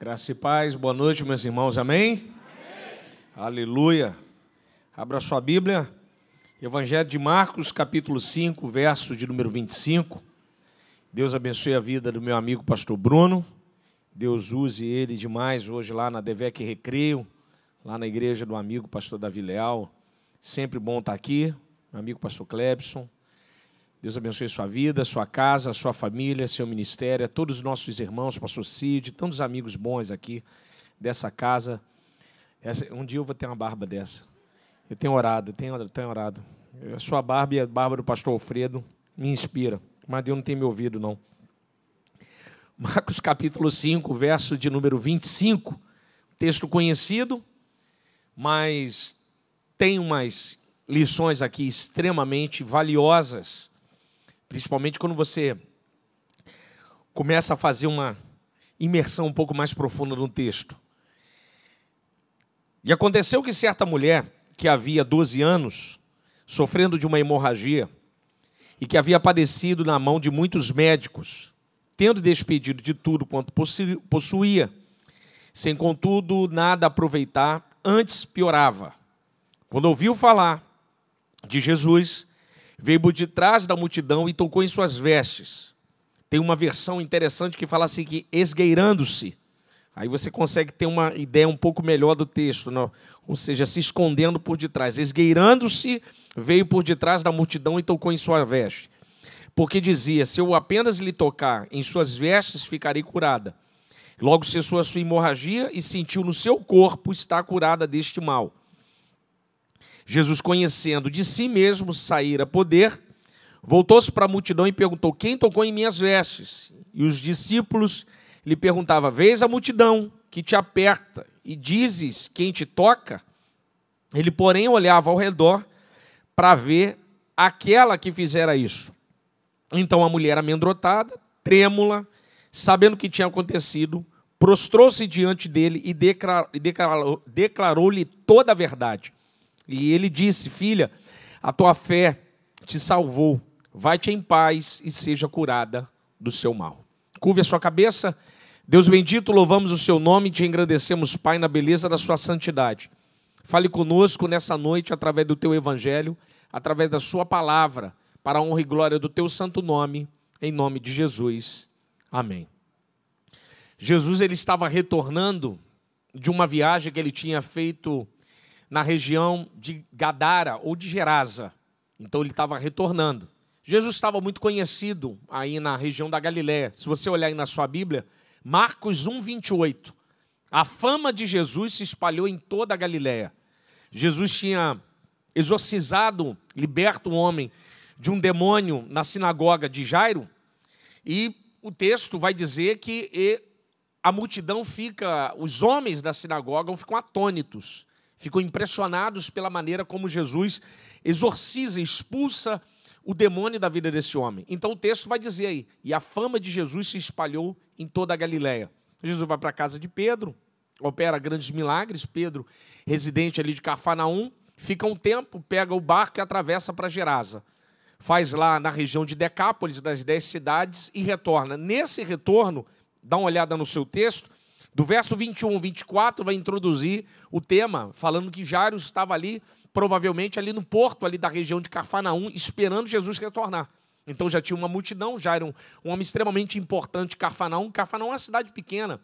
Graça e paz, boa noite, meus irmãos, amém? Amém. Aleluia. Abra sua Bíblia, Evangelho de Marcos, capítulo 5, verso de número 25. Deus abençoe a vida do meu amigo pastor Bruno. Deus use ele demais hoje lá na Devec Recreio, lá na igreja do amigo pastor Davi Leal. Sempre bom estar aqui, meu amigo pastor Clebson. Deus abençoe sua vida, sua casa, sua família, seu ministério, a todos os nossos irmãos, pastor Cid, tantos amigos bons aqui dessa casa. Um dia eu vou ter uma barba dessa. Eu tenho orado, tenho orado. A sua barba e a barba do pastor Alfredo me inspira, mas Deus não tem me ouvido, não. Marcos capítulo 5, verso de número 25, texto conhecido, mas tem umas lições aqui extremamente valiosas, principalmente quando você começa a fazer uma imersão um pouco mais profunda no texto. E aconteceu que certa mulher, que havia 12 anos, sofrendo de uma hemorragia, e que havia padecido na mão de muitos médicos, tendo despedido de tudo quanto possuía, sem contudo nada aproveitar, antes piorava. Quando ouviu falar de Jesus, veio por detrás da multidão e tocou em suas vestes. Tem uma versão interessante que fala assim, que esgueirando-se. Aí você consegue ter uma ideia um pouco melhor do texto, não? Ou seja, se escondendo por detrás. Esgueirando-se, veio por detrás da multidão e tocou em sua veste. Porque dizia, se eu apenas lhe tocar em suas vestes, ficarei curada. Logo cessou a sua hemorragia e sentiu no seu corpo estar curada deste mal. Jesus, conhecendo de si mesmo saíra poder, voltou-se para a multidão e perguntou, quem tocou em minhas vestes? E os discípulos lhe perguntavam, vês a multidão que te aperta e dizes quem te toca? Ele, porém, olhava ao redor para ver aquela que fizera isso. Então a mulher amedrontada, trêmula, sabendo o que tinha acontecido, prostrou-se diante dele e declarou-lhe toda a verdade. E ele disse, filha, a tua fé te salvou, vai-te em paz e seja curada do seu mal. Curve a sua cabeça. Deus bendito, louvamos o seu nome e te engrandecemos, Pai, na beleza da sua santidade. Fale conosco nessa noite através do teu evangelho, através da sua palavra, para a honra e glória do teu santo nome, em nome de Jesus. Amém. Jesus, ele estava retornando de uma viagem que ele tinha feito na região de Gadara ou de Gerasa. Então ele estava retornando. Jesus estava muito conhecido aí na região da Galiléia. Se você olhar aí na sua Bíblia, Marcos 1, 28. A fama de Jesus se espalhou em toda a Galiléia. Jesus tinha exorcizado, liberto um homem de um demônio na sinagoga de Jairo, e o texto vai dizer que a multidão os homens da sinagoga ficam atônitos, ficam impressionados pela maneira como Jesus exorciza, expulsa o demônio da vida desse homem. Então o texto vai dizer aí, e a fama de Jesus se espalhou em toda a Galiléia. Jesus vai para a casa de Pedro, opera grandes milagres, Pedro, residente ali de Cafarnaum, fica um tempo, pega o barco e atravessa para Gerasa. Faz lá na região de Decápolis, das 10 cidades, e retorna. Nesse retorno, dá uma olhada no seu texto, do verso 21 ao 24, vai introduzir o tema, falando que Jairo estava ali, provavelmente ali no porto ali da região de Cafarnaum, esperando Jesus retornar. Então já tinha uma multidão, Jairo, um homem extremamente importante de Cafarnaum. Cafarnaum é uma cidade pequena,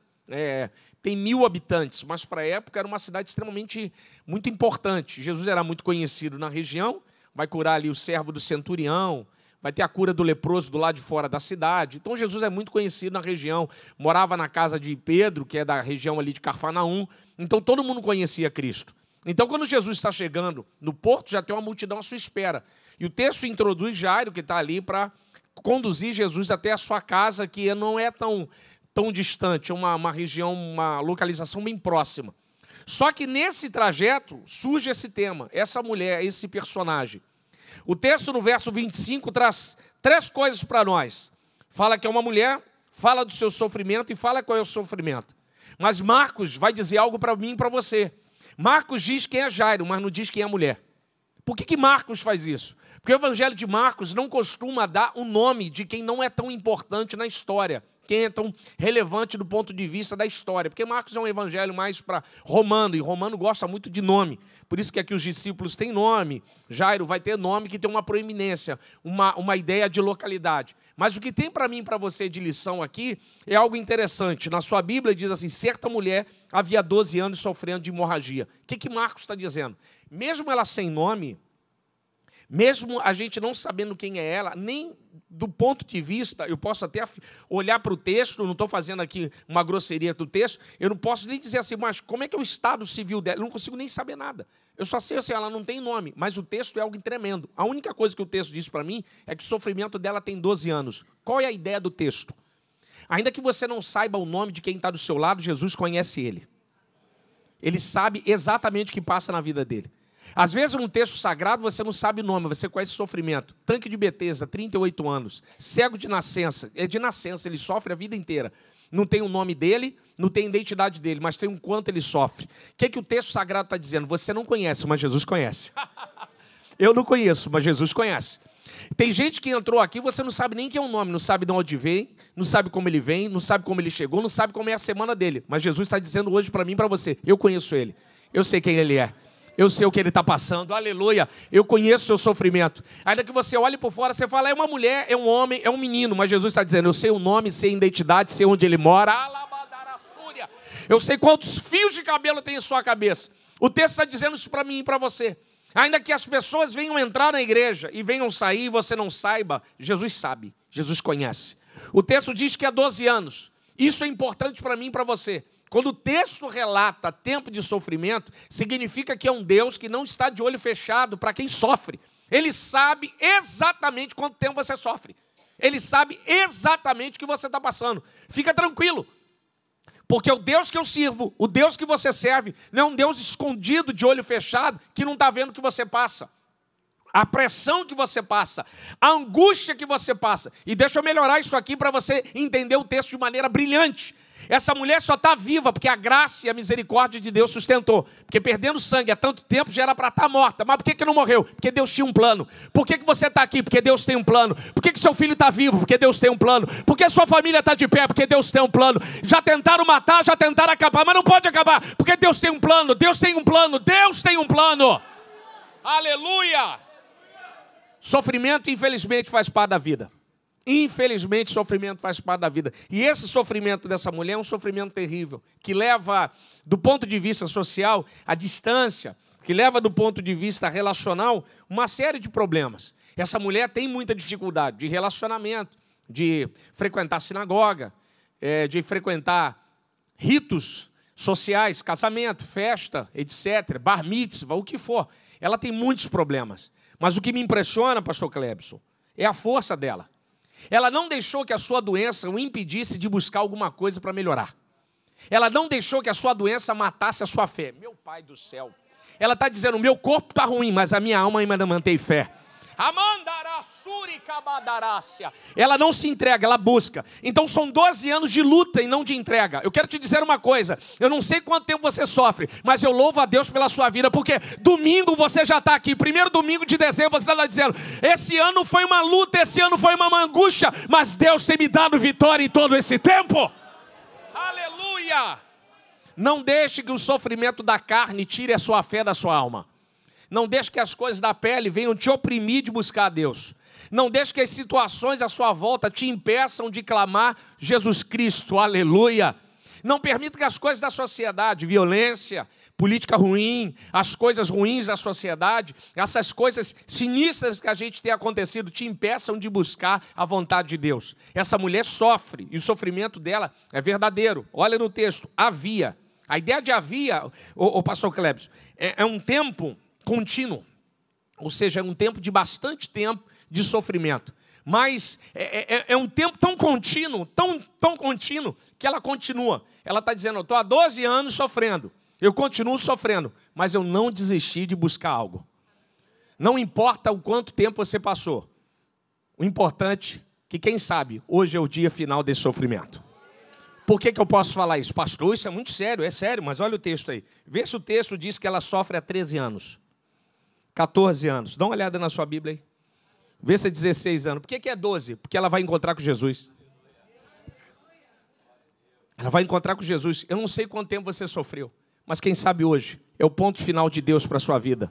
tem 1000 habitantes, mas para a época era uma cidade extremamente muito importante. Jesus era muito conhecido na região, vai curar ali o servo do centurião, vai ter a cura do leproso do lado de fora da cidade. Então Jesus é muito conhecido na região, morava na casa de Pedro, que é da região ali de Cafarnaum, então todo mundo conhecia Cristo. Então quando Jesus está chegando no porto, já tem uma multidão à sua espera. E o texto introduz Jairo, que está ali para conduzir Jesus até a sua casa, que não é tão distante, é uma região, uma localização bem próxima. Só que nesse trajeto surge esse tema, essa mulher, esse personagem. O texto no verso 25 traz 3 coisas para nós. Fala que é uma mulher, fala do seu sofrimento e fala qual é o sofrimento. Mas Marcos vai dizer algo para mim e para você. Marcos diz quem é Jairo, mas não diz quem é a mulher. Por que Marcos faz isso? Porque o evangelho de Marcos não costuma dar o nome de quem não é tão importante na história, que é tão relevante do ponto de vista da história. Porque Marcos é um evangelho mais para romano, e romano gosta muito de nome. Por isso que aqui os discípulos têm nome. Jairo vai ter nome que tem uma proeminência, uma ideia de localidade. Mas o que tem para mim e para você de lição aqui é algo interessante. Na sua Bíblia diz assim, certa mulher havia 12 anos sofrendo de hemorragia. O que Marcos está dizendo? Mesmo ela sem nome, mesmo a gente não sabendo quem é ela, nem do ponto de vista, eu posso até olhar para o texto, não estou fazendo aqui uma grosseria do texto, eu não posso nem dizer assim, mas como é que é o estado civil dela? Eu não consigo nem saber nada. Eu só sei assim, ela não tem nome, mas o texto é algo tremendo. A única coisa que o texto diz para mim é que o sofrimento dela tem 12 anos. Qual é a ideia do texto? Ainda que você não saiba o nome de quem está do seu lado, Jesus conhece ele. Ele sabe exatamente o que passa na vida dele. Às vezes, num texto sagrado, você não sabe o nome, você conhece o sofrimento. Tanque de Betesda, 38 anos, cego de nascença. É de nascença, ele sofre a vida inteira. Não tem o nome dele, não tem a identidade dele, mas tem um quanto ele sofre. O que o texto sagrado está dizendo? Você não conhece, mas Jesus conhece. Eu não conheço, mas Jesus conhece. Tem gente que entrou aqui, você não sabe nem quem é o nome, não sabe de onde vem, não sabe como ele vem, não sabe como ele chegou, não sabe como é a semana dele. Mas Jesus está dizendo hoje para mim e para você, eu conheço ele, eu sei quem ele é. Eu sei o que ele está passando, aleluia, eu conheço o seu sofrimento. Ainda que você olhe por fora, você fala, é uma mulher, é um homem, é um menino. Mas Jesus está dizendo, eu sei o nome, sei a identidade, sei onde ele mora. Eu sei quantos fios de cabelo tem em sua cabeça. O texto está dizendo isso para mim e para você. Ainda que as pessoas venham entrar na igreja e venham sair e você não saiba, Jesus sabe, Jesus conhece. O texto diz que há 12 anos. Isso é importante para mim e para você. Quando o texto relata tempo de sofrimento, significa que é um Deus que não está de olho fechado para quem sofre. Ele sabe exatamente quanto tempo você sofre. Ele sabe exatamente o que você está passando. Fica tranquilo. Porque o Deus que eu sirvo, o Deus que você serve, não é um Deus escondido de olho fechado que não está vendo o que você passa. A pressão que você passa, a angústia que você passa. E deixa eu melhorar isso aqui para você entender o texto de maneira brilhante. Essa mulher só está viva porque a graça e a misericórdia de Deus sustentou. Porque perdendo sangue há tanto tempo já era para estar morta. Mas por que não morreu? Porque Deus tinha um plano. Por que você está aqui? Porque Deus tem um plano. Por que seu filho está vivo? Porque Deus tem um plano. Por que sua família está de pé? Porque Deus tem um plano. Já tentaram matar, já tentaram acabar, mas não pode acabar. Porque Deus tem um plano, Deus tem um plano, Deus tem um plano. Aleluia! Sofrimento, infelizmente, faz parte da vida. Infelizmente, sofrimento faz parte da vida. E esse sofrimento dessa mulher é um sofrimento terrível, que leva, do ponto de vista social, a distância, que leva, do ponto de vista relacional, uma série de problemas. Essa mulher tem muita dificuldade de relacionamento, de frequentar a sinagoga, de frequentar ritos sociais, casamento, festa, etc., bar mitzvah, o que for. Ela tem muitos problemas. Mas o que me impressiona, pastor Clebson, é a força dela. Ela não deixou que a sua doença o impedisse de buscar alguma coisa para melhorar. Ela não deixou que a sua doença matasse a sua fé. Meu Pai do céu. Ela está dizendo, o meu corpo está ruim, mas a minha alma ainda mantém fé. Ela não se entrega, ela busca. Então são 12 anos de luta e não de entrega. Eu quero te dizer uma coisa, eu não sei quanto tempo você sofre, mas eu louvo a Deus pela sua vida, porque domingo você já está aqui, primeiro domingo de dezembro você está dizendo, esse ano foi uma luta, esse ano foi uma angústia, mas Deus tem me dado vitória em todo esse tempo. Aleluia! Não deixe que o sofrimento da carne tire a sua fé da sua alma. Não deixe que as coisas da pele venham te oprimir de buscar a Deus. Não deixe que as situações à sua volta te impeçam de clamar Jesus Cristo, aleluia. Não permita que as coisas da sociedade, violência, política ruim, as coisas ruins da sociedade, essas coisas sinistras que a gente tem acontecido, te impeçam de buscar a vontade de Deus. Essa mulher sofre, e o sofrimento dela é verdadeiro. Olha no texto, havia. A ideia de havia, o pastor Clebson, é um tempo contínuo, ou seja, é um tempo de bastante tempo de sofrimento, mas é um tempo tão contínuo, tão contínuo, que ela continua. Ela está dizendo, eu estou há 12 anos sofrendo, eu continuo sofrendo, mas eu não desisti de buscar algo. Não importa o quanto tempo você passou, o importante é que, quem sabe, hoje é o dia final desse sofrimento. Por que eu posso falar isso? Pastor, isso é muito sério, é sério, mas olha o texto aí. Vê se o texto diz que ela sofre há 13 anos. 14 anos. Dá uma olhada na sua Bíblia aí. Vê se é 16 anos. Por que é 12? Porque ela vai encontrar com Jesus. Ela vai encontrar com Jesus. Eu não sei quanto tempo você sofreu, mas quem sabe hoje é o ponto final de Deus para a sua vida.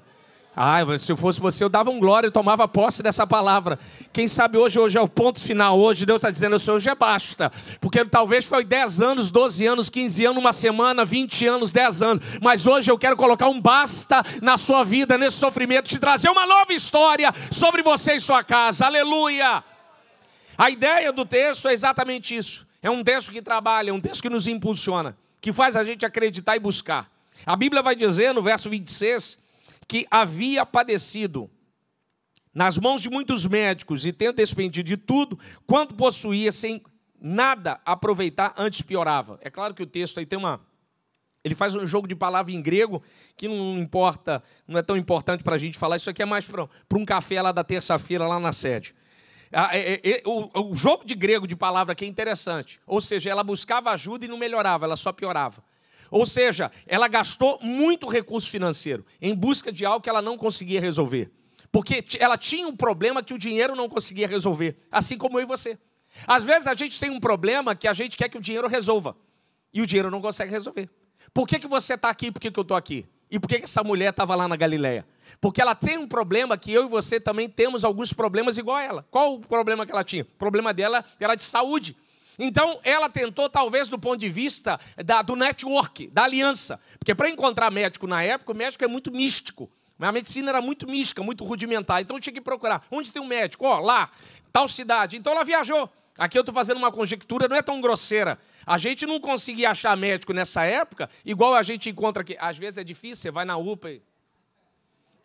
Se eu fosse você, eu dava um glória e tomava posse dessa palavra. Quem sabe hoje é o ponto final. Hoje Deus está dizendo, hoje é basta. Porque talvez foi 10 anos, 12 anos, 15 anos, uma semana, 20 anos, 10 anos. Mas hoje eu quero colocar um basta na sua vida, nesse sofrimento, te trazer uma nova história sobre você e sua casa. Aleluia! A ideia do texto é exatamente isso. É um texto que trabalha, é um texto que nos impulsiona, que faz a gente acreditar e buscar. A Bíblia vai dizer no verso 26... que havia padecido nas mãos de muitos médicos e tendo despendido de tudo, quanto possuía, sem nada aproveitar, antes piorava. É claro que o texto aí tem ele faz um jogo de palavra em grego que não importa, não é tão importante para a gente falar. Isso aqui é mais para um café lá da terça-feira, lá na sede. O jogo de grego de palavra aqui é interessante. Ou seja, ela buscava ajuda e não melhorava, ela só piorava. Ou seja, ela gastou muito recurso financeiro em busca de algo que ela não conseguia resolver. Porque ela tinha um problema que o dinheiro não conseguia resolver, assim como eu e você. Às vezes a gente tem um problema que a gente quer que o dinheiro resolva, e o dinheiro não consegue resolver. Por que você está aqui e por que eu estou aqui? E por que essa mulher estava lá na Galileia? Porque ela tem um problema que eu e você também temos alguns problemas igual a ela. Qual o problema que ela tinha? O problema dela era de saúde. Então, ela tentou, talvez, do ponto de vista do network, da aliança. Porque para encontrar médico na época, o médico é muito místico. A medicina era muito mística, muito rudimentar. Então, tinha que procurar. Onde tem um médico? Lá, tal cidade. Então, ela viajou. Aqui eu estou fazendo uma conjectura, não é tão grosseira. A gente não conseguia achar médico nessa época, igual a gente encontra aqui. Às vezes é difícil, você vai na UPA e...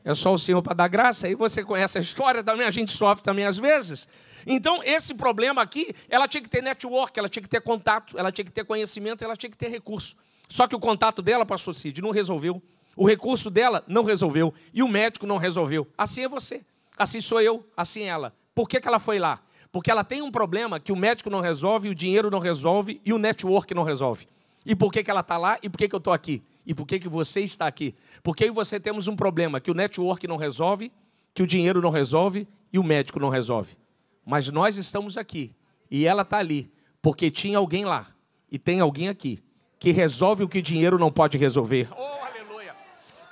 é só o Senhor para dar graça. Aí você conhece a história também, a gente sofre também às vezes. Então, esse problema aqui, ela tinha que ter network, ela tinha que ter contato, ela tinha que ter conhecimento, ela tinha que ter recurso. Só que o contato dela, pastor Cid, não resolveu. O recurso dela não resolveu. E o médico não resolveu. Assim é você, assim sou eu, assim é ela. Por que ela foi lá? Porque ela tem um problema que o médico não resolve, o dinheiro não resolve e o network não resolve. E por que ela está lá e por que eu estou aqui? E por que você está aqui? Porque eu e você temos um problema que o network não resolve, que o dinheiro não resolve e o médico não resolve. Mas nós estamos aqui, e ela está ali, porque tinha alguém lá, e tem alguém aqui, que resolve o que o dinheiro não pode resolver. Oh, aleluia!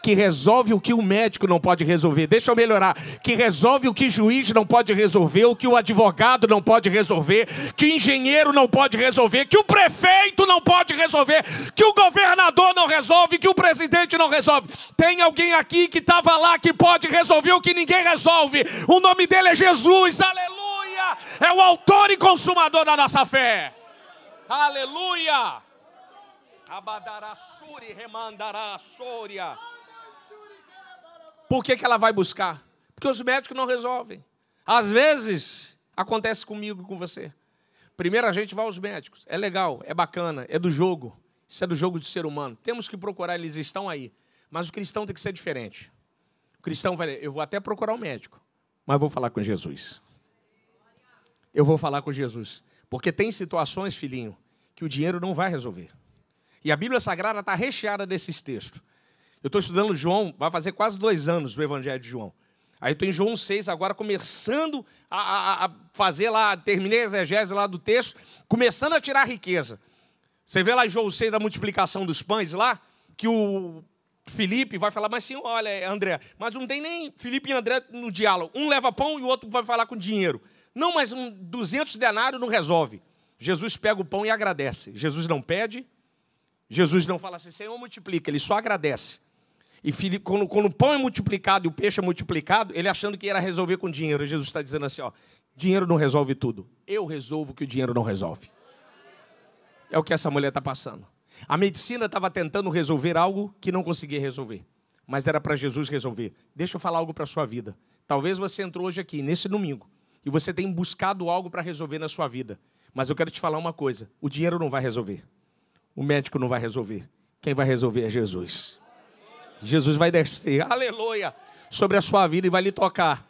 Que resolve o que o médico não pode resolver. Deixa eu melhorar. Que resolve o que o juiz não pode resolver, o que o advogado não pode resolver, que o engenheiro não pode resolver, que o prefeito não pode resolver, que o governador não resolve, que o presidente não resolve. Tem alguém aqui que estava lá que pode resolver o que ninguém resolve. O nome dele é Jesus. Aleluia! É o autor e consumador da nossa fé. Aleluia! Abadarassuri remandarassoria. Por que ela vai buscar? Porque os médicos não resolvem. Às vezes, acontece comigo e com você. Primeiro a gente vai aos médicos. É legal, é bacana, é do jogo. Isso é do jogo de ser humano. Temos que procurar, eles estão aí. Mas o cristão tem que ser diferente. O cristão vai, eu vou até procurar um médico, mas vou falar com Jesus. Eu vou falar com Jesus. Porque tem situações, filhinho, que o dinheiro não vai resolver. E a Bíblia Sagrada está recheada desses textos. Eu estou estudando João, vai fazer quase 2 anos do Evangelho de João. Aí estou em João 6, agora começando a fazer lá, terminei a exegese lá do texto, começando a tirar a riqueza. Você vê lá em João 6 da multiplicação dos pães lá, que o Felipe vai falar, mas sim, olha, André, mas não tem nem Felipe e André no diálogo. Um leva pão e o outro vai falar com dinheiro. Não, mas 200 denários não resolve. Jesus pega o pão e agradece. Jesus não pede, Jesus não fala assim, Senhor, multiplica, ele só agradece. E quando o pão é multiplicado e o peixe é multiplicado, ele achando que ia resolver com dinheiro. Jesus está dizendo assim, ó, dinheiro não resolve tudo. Eu resolvo o que o dinheiro não resolve. É o que essa mulher está passando. A medicina estava tentando resolver algo que não conseguia resolver. Mas era para Jesus resolver. Deixa eu falar algo para a sua vida. Talvez você entrou hoje aqui, nesse domingo, e você tem buscado algo para resolver na sua vida. Mas eu quero te falar uma coisa. O dinheiro não vai resolver. O médico não vai resolver. Quem vai resolver é Jesus. Jesus vai descer, aleluia, sobre a sua vida e vai lhe tocar.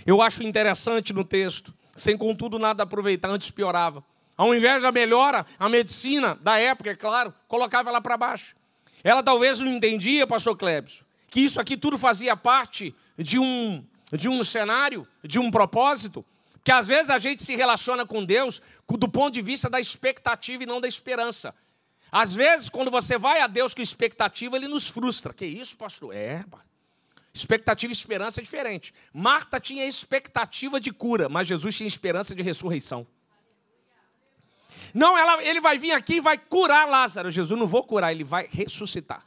Eu acho interessante no texto, sem contudo nada aproveitar, antes piorava. Ao invés da melhora, a medicina da época, é claro, colocava ela para baixo. Ela talvez não entendia, pastor Clébio, que isso aqui tudo fazia parte de um cenário, de um propósito, que às vezes a gente se relaciona com Deus do ponto de vista da expectativa e não da esperança. Às vezes, quando você vai a Deus com expectativa, Ele nos frustra. Que isso, pastor? Expectativa e esperança é diferente. Marta tinha expectativa de cura, mas Jesus tinha esperança de ressurreição. Não, ele vai vir aqui e vai curar Lázaro. Jesus não vou curar, ele vai ressuscitar.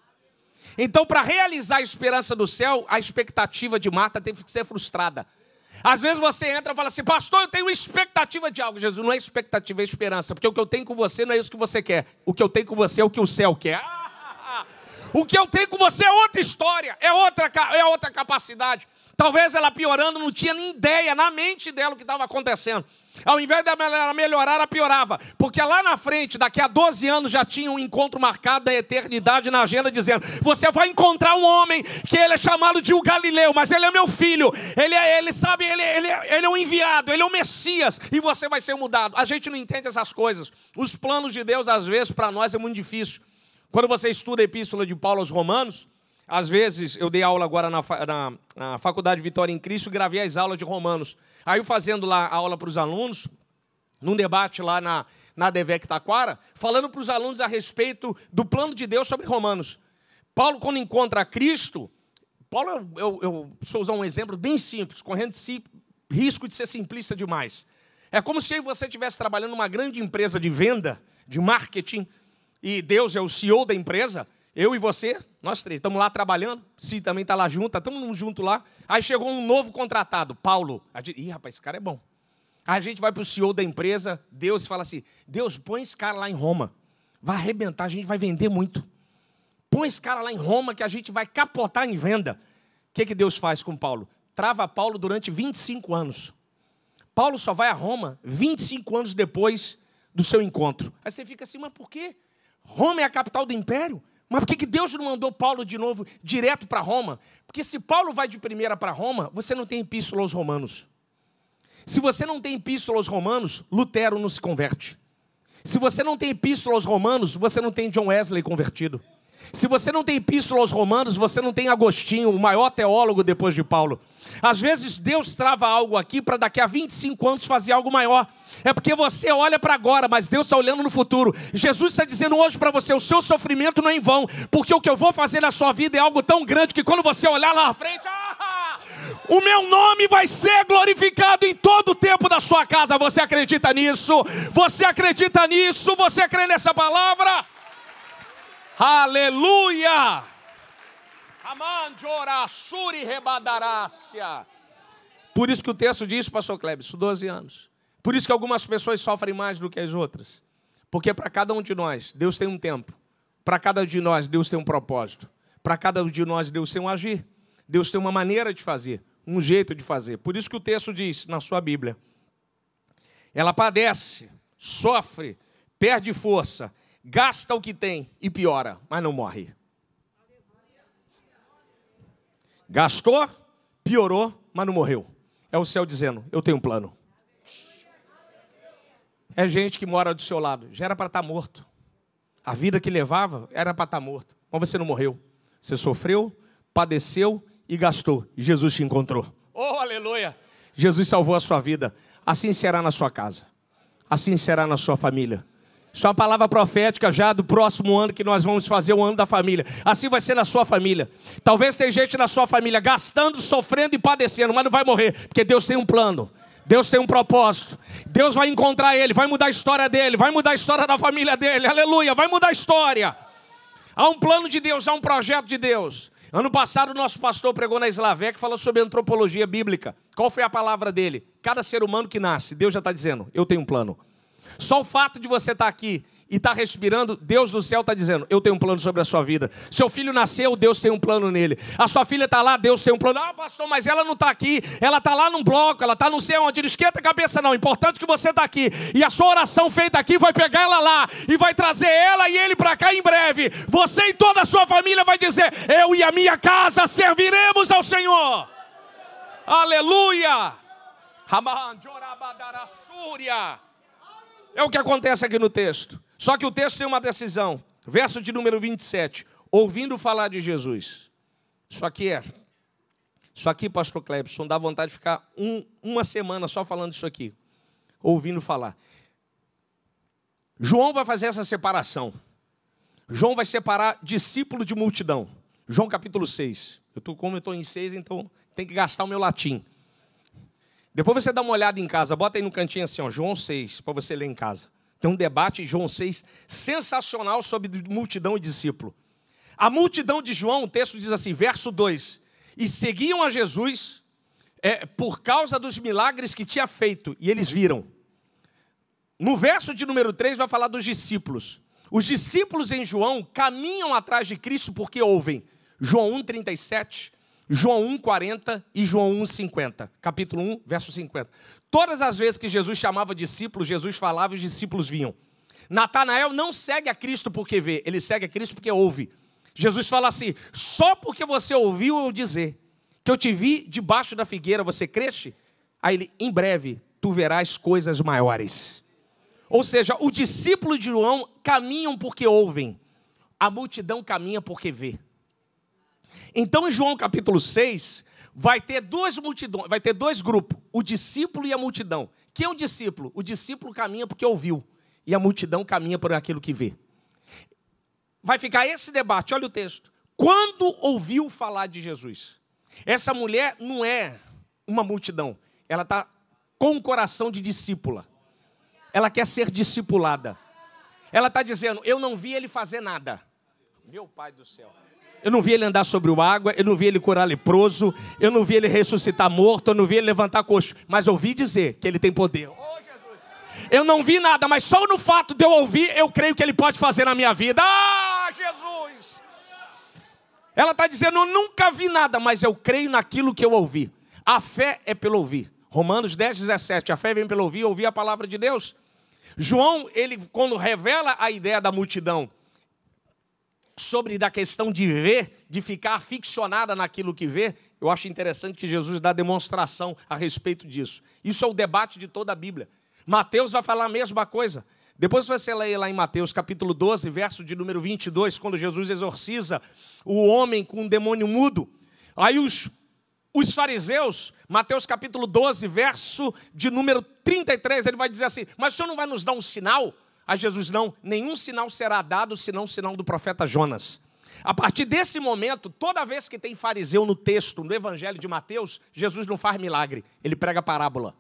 Então, para realizar a esperança do céu, a expectativa de Marta teve que ser frustrada. Às vezes você entra e fala assim, pastor, eu tenho expectativa de algo. Jesus, não é expectativa, é esperança. Porque o que eu tenho com você não é isso que você quer. O que eu tenho com você é o que o céu quer. O que eu tenho com você é outra história, é outra capacidade. Talvez ela piorando, não tinha nem ideia na mente dela o que estava acontecendo. Ao invés dela melhorar, ela piorava. Porque lá na frente, daqui a 12 anos, já tinha um encontro marcado da eternidade na agenda, dizendo, você vai encontrar um homem que ele é chamado de o Galileu, mas ele é meu filho. Ele é um enviado, ele é o Messias, e você vai ser mudado. A gente não entende essas coisas. Os planos de Deus, às vezes, para nós é muito difícil. Quando você estuda a epístola de Paulo aos Romanos, às vezes, eu dei aula agora na Faculdade Vitória em Cristo, gravei as aulas de Romanos. Aí eu fazendo lá a aula para os alunos, num debate lá na Devec Taquara, falando para os alunos a respeito do plano de Deus sobre Romanos. Paulo, quando encontra Cristo, Paulo, eu só usar um exemplo bem simples, correndo risco de ser simplista demais. É como se você estivesse trabalhando numa grande empresa de venda, de marketing, e Deus é o CEO da empresa. Eu e você, nós três, estamos lá trabalhando, Si também está lá junto, estamos juntos lá. Aí chegou um novo contratado, Paulo. Ih, rapaz, esse cara é bom. Aí a gente vai para o CEO da empresa, Deus fala assim, Deus, põe esse cara lá em Roma, vai arrebentar, a gente vai vender muito. Põe esse cara lá em Roma que a gente vai capotar em venda. O que Deus faz com Paulo? Trava Paulo durante 25 anos. Paulo só vai a Roma 25 anos depois do seu encontro. Aí você fica assim, mas por quê? Roma é a capital do império? Mas por que Deus não mandou Paulo de novo direto para Roma? Porque se Paulo vai de primeira para Roma, você não tem epístola aos romanos. Se você não tem epístola aos romanos, Lutero não se converte. Se você não tem epístola aos romanos, você não tem John Wesley convertido. Se você não tem epístola aos romanos, você não tem Agostinho, o maior teólogo depois de Paulo. Às vezes Deus trava algo aqui para daqui a 25 anos fazer algo maior. É porque você olha para agora, mas Deus está olhando no futuro. Jesus está dizendo hoje para você, o seu sofrimento não é em vão, porque o que eu vou fazer na sua vida é algo tão grande que quando você olhar lá na frente, o meu nome vai ser glorificado em todo o tempo da sua casa. Você acredita nisso? Você acredita nisso? Você crê nessa palavra? Aleluia! Por isso que o texto diz, pastor Kleber, isso 12 anos. Por isso que algumas pessoas sofrem mais do que as outras. Porque para cada um de nós, Deus tem um tempo. Para cada um de nós, Deus tem um propósito. Para cada um de nós, Deus tem um agir. Deus tem uma maneira de fazer, um jeito de fazer. Por isso que o texto diz, na sua Bíblia, ela padece, sofre, perde força, gasta o que tem e piora, mas não morre. Gastou, piorou, mas não morreu. É o céu dizendo, eu tenho um plano. É gente que mora do seu lado, já era para estar morto. A vida que levava era para estar morto, mas você não morreu. Você sofreu, padeceu e gastou. E Jesus te encontrou. Oh, aleluia! Jesus salvou a sua vida. Assim será na sua casa. Assim será na sua família. Isso é uma palavra profética já do próximo ano que nós vamos fazer o ano da família. Assim vai ser na sua família. Talvez tenha gente na sua família gastando, sofrendo e padecendo, mas não vai morrer, porque Deus tem um plano. Deus tem um propósito. Deus vai encontrar ele, vai mudar a história dele, vai mudar a história da família dele. Aleluia, vai mudar a história. Há um plano de Deus, há um projeto de Deus. Ano passado o nosso pastor pregou na Slavec, falou sobre antropologia bíblica. Qual foi a palavra dele? Cada ser humano que nasce, Deus já está dizendo, eu tenho um plano. Só o fato de você estar aqui e estar respirando, Deus do céu está dizendo, eu tenho um plano sobre a sua vida. Seu filho nasceu, Deus tem um plano nele. A sua filha está lá, Deus tem um plano. Ah, pastor, mas ela não está aqui, ela está lá num bloco, ela está não sei onde, não esquenta a cabeça não, importante que você está aqui. E a sua oração feita aqui vai pegar ela lá, e vai trazer ela e ele para cá em breve. Você e toda a sua família vai dizer, eu e a minha casa serviremos ao Senhor. Aleluia! É o que acontece aqui no texto. Só que o texto tem uma decisão. Verso de número 27. Ouvindo falar de Jesus. Isso aqui, pastor Clebson, dá vontade de ficar uma semana só falando isso aqui. Ouvindo falar. João vai fazer essa separação. João vai separar discípulo de multidão. João capítulo 6. Como eu estou em 6, então tem que gastar o meu latim. Depois você dá uma olhada em casa, bota aí no cantinho assim, ó, João 6, para você ler em casa. Tem um debate em João 6 sensacional sobre multidão e discípulo. A multidão de João, o texto diz assim, verso 2, e seguiam a Jesus por causa dos milagres que tinha feito, e eles viram. No verso de número 3 vai falar dos discípulos. Os discípulos em João caminham atrás de Cristo porque ouvem João 1,37, João 1,40 e João 1,50. Capítulo 1, verso 50. Todas as vezes que Jesus chamava discípulos, Jesus falava e os discípulos vinham. Natanael não segue a Cristo porque vê, ele segue a Cristo porque ouve. Jesus fala assim, só porque você ouviu eu dizer que eu te vi debaixo da figueira, você creste? Aí ele, em breve, tu verás coisas maiores. Ou seja, o discípulo de João caminham porque ouvem, a multidão caminha porque vê. Então, em João capítulo 6, vai ter duas multidões, vai ter dois grupos, o discípulo e a multidão. Quem é o discípulo? O discípulo caminha porque ouviu, e a multidão caminha por aquilo que vê. Vai ficar esse debate, olha o texto. Quando ouviu falar de Jesus? Essa mulher não é uma multidão, ela está com o coração de discípula. Ela quer ser discipulada. Ela está dizendo, eu não vi ele fazer nada. Meu Pai do céu. Eu não vi ele andar sobre o água, eu não vi ele curar leproso, eu não vi ele ressuscitar morto, eu não vi ele levantar coxo. Mas ouvi dizer que ele tem poder. Oh, Jesus. Eu não vi nada, mas só no fato de eu ouvir, eu creio que ele pode fazer na minha vida. Ah, Jesus! Ela está dizendo, eu nunca vi nada, mas eu creio naquilo que eu ouvi. A fé é pelo ouvir. Romanos 10, 17, a fé vem pelo ouvir a palavra de Deus. João, ele quando revela a ideia da multidão, sobre da questão de ver, de ficar aficionada naquilo que vê, eu acho interessante que Jesus dá demonstração a respeito disso. Isso é o debate de toda a Bíblia. Mateus vai falar a mesma coisa. Depois você lê lá em Mateus capítulo 12, verso de número 22, quando Jesus exorciza o homem com um demônio mudo. Aí os fariseus, Mateus capítulo 12, verso de número 33, ele vai dizer assim, mas o Senhor não vai nos dar um sinal? A Jesus não, nenhum sinal será dado, senão o sinal do profeta Jonas. A partir desse momento, toda vez que tem fariseu no texto, no evangelho de Mateus, Jesus não faz milagre, ele prega parábola.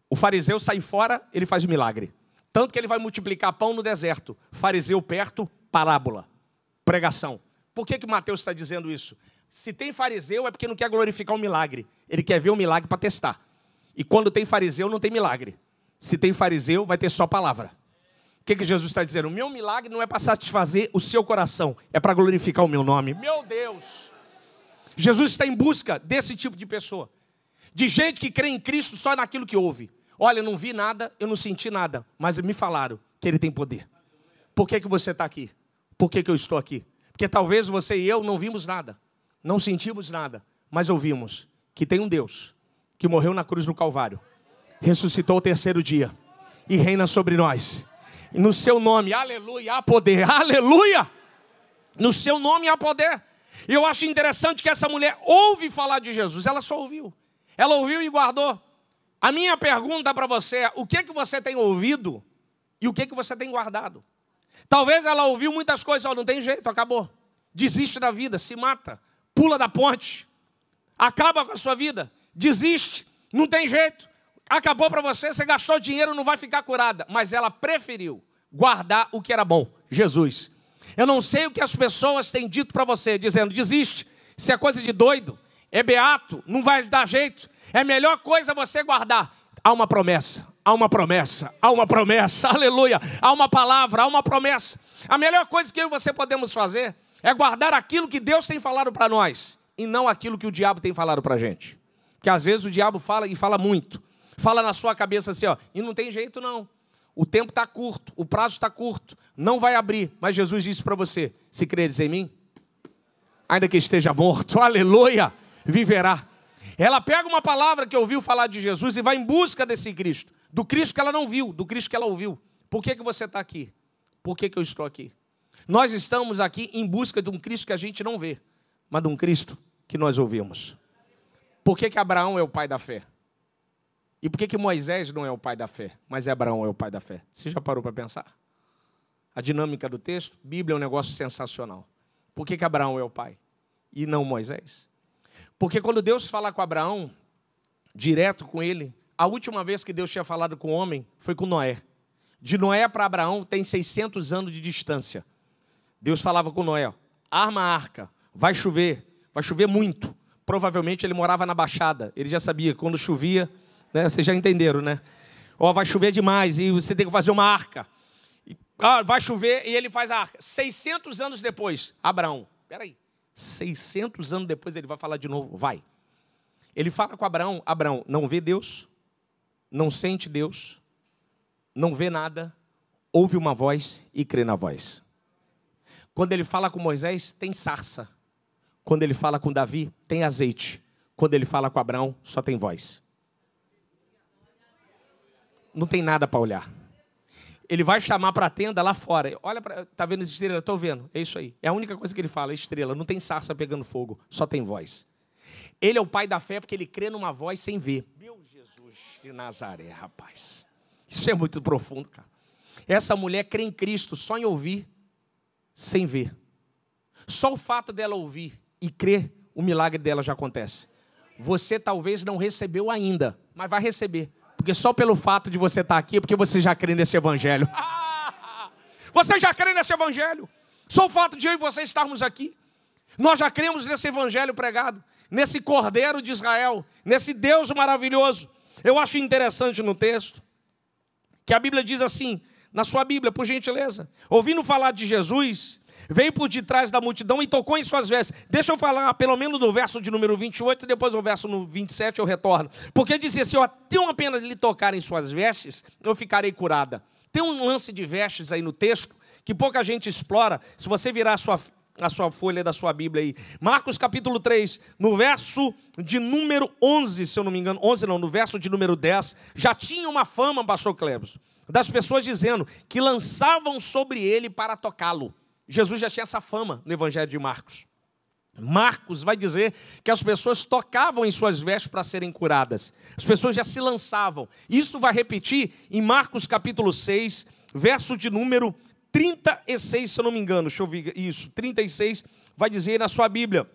O fariseu sai fora, ele faz milagre. Tanto que ele vai multiplicar pão no deserto. Fariseu perto, parábola, pregação. Por que Mateus está dizendo isso? Se tem fariseu é porque não quer glorificar o milagre. Ele quer ver o milagre para testar. E quando tem fariseu, não tem milagre. Se tem fariseu, vai ter só palavra. O que Jesus está dizendo? O meu milagre não é para satisfazer o seu coração, é para glorificar o meu nome. Meu Deus! Jesus está em busca desse tipo de pessoa. De gente que crê em Cristo só naquilo que ouve. Olha, eu não vi nada, eu não senti nada, mas me falaram que Ele tem poder. Por que você está aqui? Por que eu estou aqui? Porque talvez você e eu não vimos nada, não sentimos nada, mas ouvimos que tem um Deus que morreu na cruz do Calvário, ressuscitou ao terceiro dia e reina sobre nós. E no seu nome, aleluia, há poder, aleluia! No seu nome há poder. E eu acho interessante que essa mulher ouve falar de Jesus, ela só ouviu. Ela ouviu e guardou. A minha pergunta para você é, o que você tem ouvido e o que você tem guardado? Talvez ela ouviu muitas coisas, não tem jeito, acabou. Desiste da vida, se mata, pula da ponte, acaba com a sua vida, desiste, não tem jeito. Acabou para você, você gastou dinheiro, não vai ficar curada. Mas ela preferiu guardar o que era bom, Jesus. Eu não sei o que as pessoas têm dito para você, dizendo, desiste, isso é coisa de doido, é beato, não vai dar jeito. É a melhor coisa você guardar. Há uma promessa, há uma promessa, há uma promessa, aleluia. Há uma palavra, há uma promessa. A melhor coisa que eu e você podemos fazer é guardar aquilo que Deus tem falado para nós e não aquilo que o diabo tem falado para a gente. Porque às vezes o diabo fala e fala muito. Fala na sua cabeça assim, ó, e não tem jeito não. O tempo está curto, o prazo está curto, não vai abrir. Mas Jesus disse para você, se creres em mim, ainda que esteja morto, aleluia, viverá. Ela pega uma palavra que ouviu falar de Jesus e vai em busca desse Cristo. Do Cristo que ela não viu, do Cristo que ela ouviu. Por que você está aqui? Por que eu estou aqui? Nós estamos aqui em busca de um Cristo que a gente não vê, mas de um Cristo que nós ouvimos. Por que Abraão é o pai da fé? E por que Moisés não é o pai da fé, mas Abraão é o pai da fé? Você já parou para pensar? a dinâmica do texto, Bíblia é um negócio sensacional. Por que Abraão é o pai e não Moisés? Porque quando Deus fala com Abraão, direto com ele, a última vez que Deus tinha falado com o homem foi com Noé. De Noé para Abraão tem 600 anos de distância. Deus falava com Noé, arma a arca, vai chover muito. Provavelmente ele morava na Baixada, ele já sabia, quando chovia, né, vocês já entenderam, né? Vai chover demais e você tem que fazer uma arca. Vai chover e ele faz a arca. 600 anos depois, Abraão, peraí, 600 anos depois ele vai falar de novo, vai. Ele fala com Abraão, Abraão não vê Deus, não sente Deus, não vê nada, ouve uma voz e crê na voz. Quando ele fala com Moisés, tem sarça. Quando ele fala com Davi, tem azeite. Quando ele fala com Abraão, só tem voz. Não tem nada para olhar. Ele vai chamar para a tenda lá fora. Olha, está vendo as estrelas? Estou vendo. É isso aí. É a única coisa que ele fala, é estrela. Não tem sarça pegando fogo, só tem voz. Ele é o pai da fé porque ele crê numa voz sem ver. Meu Jesus de Nazaré, rapaz. Isso é muito profundo, cara. Essa mulher crê em Cristo só em ouvir, sem ver. Só o fato dela ouvir e crer, o milagre dela já acontece. Você talvez não recebeu ainda, mas vai receber. Porque só pelo fato de você estar aqui, é porque você já crê nesse evangelho. Você já crê nesse evangelho. Só o fato de eu e você estarmos aqui. Nós já cremos nesse evangelho pregado, nesse Cordeiro de Israel, nesse Deus maravilhoso. Eu acho interessante no texto, que a Bíblia diz assim, na sua Bíblia, por gentileza, ouvindo falar de Jesus, veio por detrás da multidão e tocou em suas vestes. Deixa eu falar pelo menos do verso de número 28, depois o verso no 27 eu retorno. Porque dizia assim, tenho apenas de lhe tocar em suas vestes, eu ficarei curada. Tem um lance de vestes aí no texto, que pouca gente explora. Se você virar a sua folha da sua Bíblia aí, Marcos capítulo 3, no verso de número 11, se eu não me engano, 11 não, no verso de número 10, já tinha uma fama, pastor Cleves, das pessoas dizendo que lançavam sobre ele para tocá-lo. Jesus já tinha essa fama no Evangelho de Marcos. Marcos vai dizer que as pessoas tocavam em suas vestes para serem curadas. As pessoas já se lançavam. Isso vai repetir em Marcos capítulo 6, verso de número 36, se eu não me engano. Deixa eu ver isso. 36 vai dizer na sua Bíblia.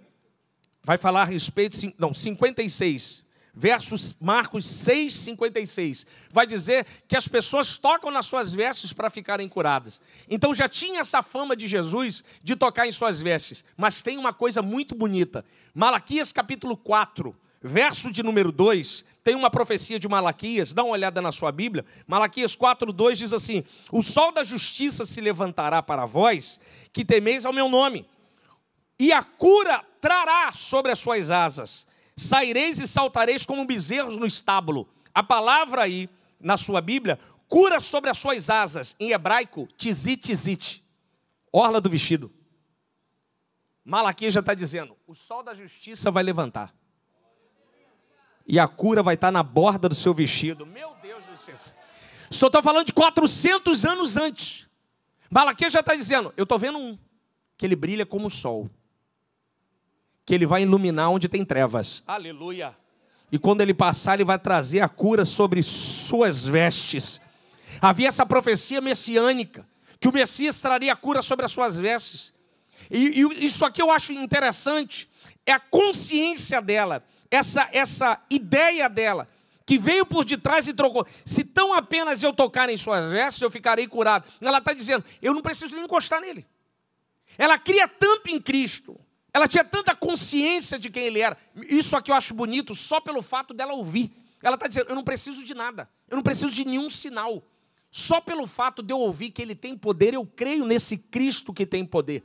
Vai falar a respeito, 56. Versos Marcos 6, 56, vai dizer que as pessoas tocam nas suas vestes para ficarem curadas. Então já tinha essa fama de Jesus de tocar em suas vestes, mas tem uma coisa muito bonita. Malaquias capítulo 4, verso de número 2, tem uma profecia de Malaquias, dá uma olhada na sua Bíblia. Malaquias 4, 2 diz assim, o sol da justiça se levantará para vós, que temeis ao meu nome, e a cura trará sobre as suas asas. Saireis e saltareis como bezerros no estábulo. A palavra aí, na sua Bíblia, cura sobre as suas asas. Em hebraico, tzit, tzit. Orla do vestido. Malaquias já está dizendo, o sol da justiça vai levantar. E a cura vai estar na borda do seu vestido. Meu Deus do céu. Estou falando de 400 anos antes. Malaquias já está dizendo, eu estou vendo um, que ele brilha como o sol. Que ele vai iluminar onde tem trevas. Aleluia. E quando ele passar, ele vai trazer a cura sobre suas vestes. Havia essa profecia messiânica, que o Messias traria a cura sobre as suas vestes. E isso aqui eu acho interessante, é a consciência dela, essa ideia dela, que veio por detrás e trocou. Se tão apenas eu tocar em suas vestes, eu ficarei curado. Ela está dizendo, eu não preciso nem encostar nele. Ela cria tanto em Cristo. Ela tinha tanta consciência de quem ele era. Isso aqui eu acho bonito só pelo fato dela ouvir. Ela está dizendo, eu não preciso de nada. Eu não preciso de nenhum sinal. Só pelo fato de eu ouvir que ele tem poder, eu creio nesse Cristo que tem poder.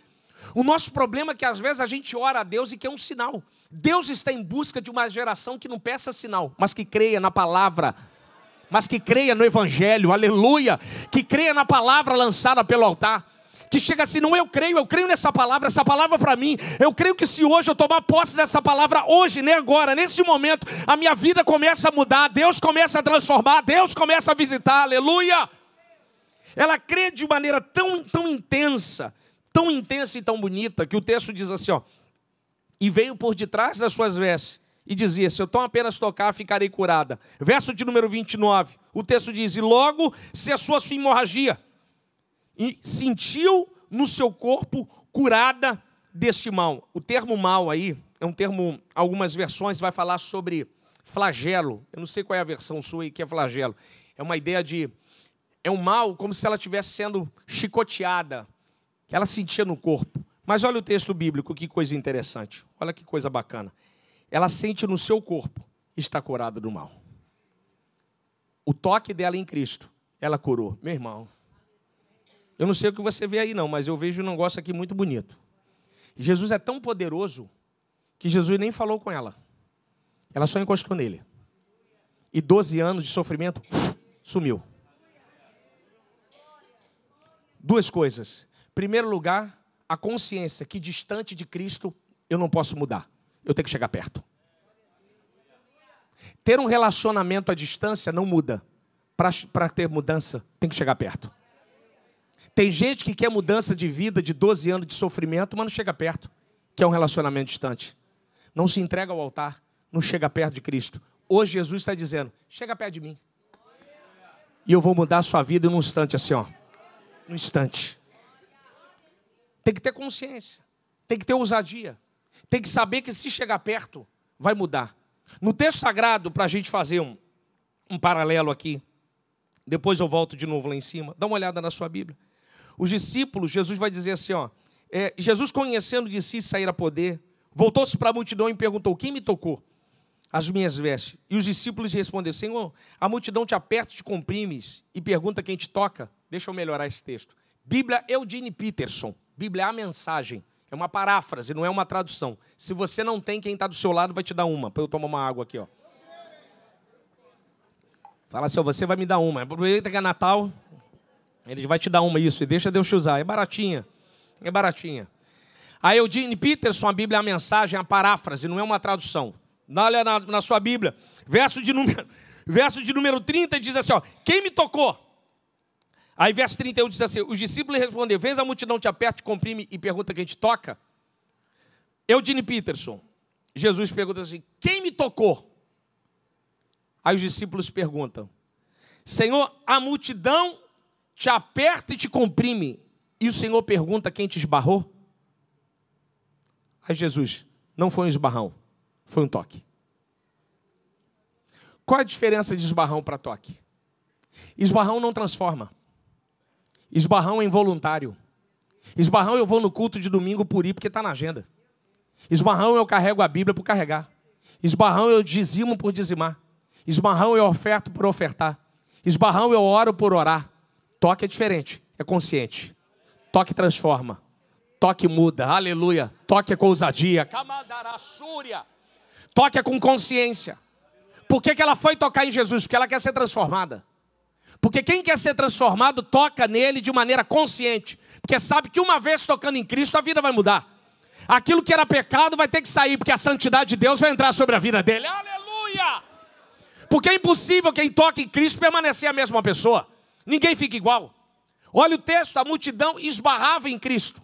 O nosso problema é que às vezes a gente ora a Deus e quer um sinal. Deus está em busca de uma geração que não peça sinal, mas que creia na palavra, mas que creia no Evangelho, aleluia, que creia na palavra lançada pelo altar. Que chega assim, não eu creio nessa palavra para mim. Eu creio que se hoje eu tomar posse dessa palavra, hoje, nem agora, nesse momento, a minha vida começa a mudar, Deus começa a transformar, Deus começa a visitar, aleluia. Ela crê de maneira tão intensa e tão bonita, que o texto diz assim, e veio por detrás das suas vestes, e dizia, se eu tão apenas tocar, ficarei curada. Verso de número 29, o texto diz, e logo cessou a sua hemorragia. e sentiu no seu corpo curada deste mal. O termo mal aí é um termo, algumas versões vai falar sobre flagelo. Eu não sei qual é a versão sua aí que é flagelo. É uma ideia de, é um mal como se ela estivesse sendo chicoteada, que ela sentia no corpo. Mas olha o texto bíblico, que coisa interessante. Olha que coisa bacana. Ela sente no seu corpo, está curada do mal. O toque dela em Cristo, ela curou. Meu irmão, eu não sei o que você vê aí não, mas eu vejo um negócio aqui muito bonito. Jesus é tão poderoso que Jesus nem falou com ela. Ela só encostou nele. E 12 anos de sofrimento, sumiu. Duas coisas. Em primeiro lugar, a consciência que distante de Cristo eu não posso mudar. Eu tenho que chegar perto. Ter um relacionamento à distância não muda. Para ter mudança, tem que chegar perto. Tem gente que quer mudança de vida de 12 anos de sofrimento, mas não chega perto. Quer um relacionamento distante. Não se entrega ao altar, não chega perto de Cristo. Hoje Jesus está dizendo, chega perto de mim. E eu vou mudar a sua vida num instante assim, ó. Num instante. Tem que ter consciência. Tem que ter ousadia. Tem que saber que se chegar perto, vai mudar. No texto sagrado, para a gente fazer um paralelo aqui, depois eu volto de novo lá em cima, dá uma olhada na sua Bíblia. Os discípulos, Jesus vai dizer assim, ó, Jesus conhecendo de si sair a poder, voltou-se para a multidão e perguntou, quem me tocou? As minhas vestes. E os discípulos responderam, Senhor, a multidão te aperta, te comprimes e pergunta quem te toca. Deixa eu melhorar esse texto. Bíblia Eugene Peterson, Bíblia A Mensagem. É uma paráfrase, não é uma tradução. Se você não tem, quem está do seu lado vai te dar uma. Para eu tomar uma água aqui, ó. Fala assim, ó, você vai me dar uma. Aproveita que é Natal, ele vai te dar uma, isso. E deixa Deus te usar. É baratinha. É baratinha. A Eugene Peterson, a Bíblia A Mensagem, é a paráfrase, não é uma tradução. Dá uma olhada na sua Bíblia. Verso de número 30 diz assim, ó, quem me tocou? Aí verso 31 diz assim, os discípulos responderam, vês a multidão te aperta, te comprime e pergunta quem te toca? Eugene Peterson, Jesus pergunta assim, quem me tocou? Aí os discípulos perguntam, Senhor, a multidão te aperta e te comprime, e o Senhor pergunta quem te esbarrou? Aí Jesus, não foi um esbarrão, foi um toque. Qual a diferença de esbarrão para toque? Esbarrão não transforma. Esbarrão é involuntário. Esbarrão eu vou no culto de domingo por ir, porque está na agenda. Esbarrão eu carrego a Bíblia por carregar. Esbarrão eu dizimo por dizimar. Esbarrão eu oferto por ofertar. Esbarrão eu oro por orar. Toque é diferente, é consciente. Toque transforma. Toque muda, aleluia. Toque é com ousadia. Toque é com consciência. Por que ela foi tocar em Jesus? Porque ela quer ser transformada. Porque quem quer ser transformado, toca nele de maneira consciente. Porque sabe que uma vez tocando em Cristo, a vida vai mudar. Aquilo que era pecado vai ter que sair, porque a santidade de Deus vai entrar sobre a vida dele. Aleluia! Porque é impossível quem toca em Cristo permanecer a mesma pessoa. Ninguém fica igual. Olha o texto, a multidão esbarrava em Cristo.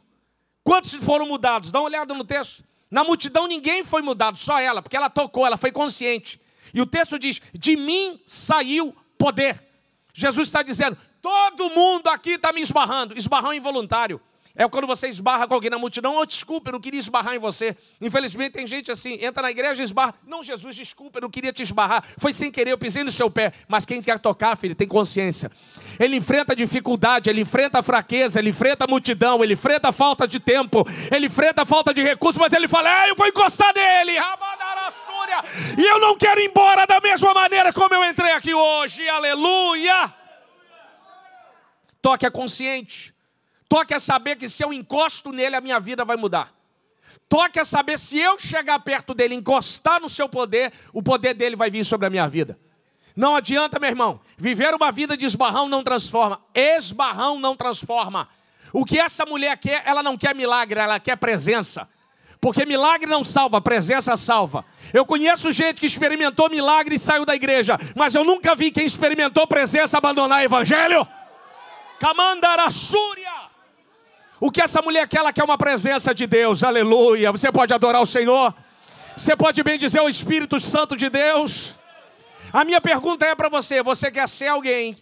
Quantos foram mudados? Dá uma olhada no texto. Na multidão ninguém foi mudado, só ela, porque ela tocou, ela foi consciente. E o texto diz, de mim saiu poder. Jesus está dizendo, todo mundo aqui está me esbarrando. Esbarrão involuntário. É quando você esbarra com alguém na multidão, oh, desculpa, eu não queria esbarrar em você. Infelizmente tem gente assim, entra na igreja e esbarra. Não, Jesus, desculpa, eu não queria te esbarrar. Foi sem querer, eu pisei no seu pé. Mas quem quer tocar, filho, tem consciência. Ele enfrenta a dificuldade, ele enfrenta a fraqueza, ele enfrenta a multidão, ele enfrenta a falta de tempo, ele enfrenta a falta de recursos, mas ele fala, eu vou encostar nele. E eu não quero ir embora da mesma maneira como eu entrei aqui hoje. Aleluia! Toque é consciente. Toque é saber que se eu encosto nele, a minha vida vai mudar. Toque é saber se eu chegar perto dele, encostar no seu poder, o poder dele vai vir sobre a minha vida. Não adianta, meu irmão, viver uma vida de esbarrão não transforma. Esbarrão não transforma. O que essa mulher quer, ela não quer milagre, ela quer presença. Porque milagre não salva, presença salva. Eu conheço gente que experimentou milagre e saiu da igreja, mas eu nunca vi quem experimentou presença abandonar o evangelho. Camandarassúria. O que essa mulher quer? Ela quer uma presença de Deus, aleluia. Você pode adorar o Senhor, você pode bem dizer o Espírito Santo de Deus. A minha pergunta é para você, você quer ser alguém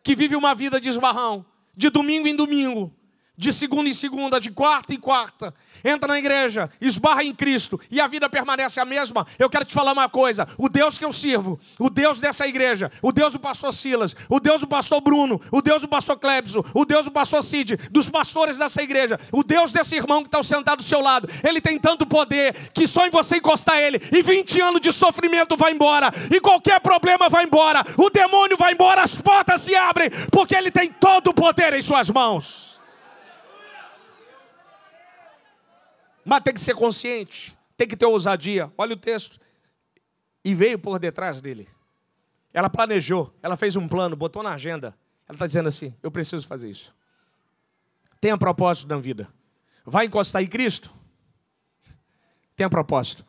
que vive uma vida de esbarrão? de domingo em domingo, de segunda em segunda, de quarta em quarta, entra na igreja, esbarra em Cristo e a vida permanece a mesma, eu quero te falar uma coisa: o Deus que eu sirvo, o Deus dessa igreja, o Deus do pastor Silas, o Deus do pastor Bruno, o Deus do pastor Clebson, o Deus do pastor Cid, dos pastores dessa igreja, o Deus desse irmão que está sentado do seu lado, ele tem tanto poder que só em você encostar ele e 20 anos de sofrimento vai embora, e qualquer problema vai embora, o demônio vai embora, as portas se abrem, porque ele tem todo o poder em suas mãos. Mas tem que ser consciente, tem que ter ousadia. Olha o texto. E veio por detrás dele. Ela planejou, ela fez um plano, botou na agenda. Ela está dizendo assim: eu preciso fazer isso. Tenha propósito na vida. Vai encostar em Cristo? Tenha propósito.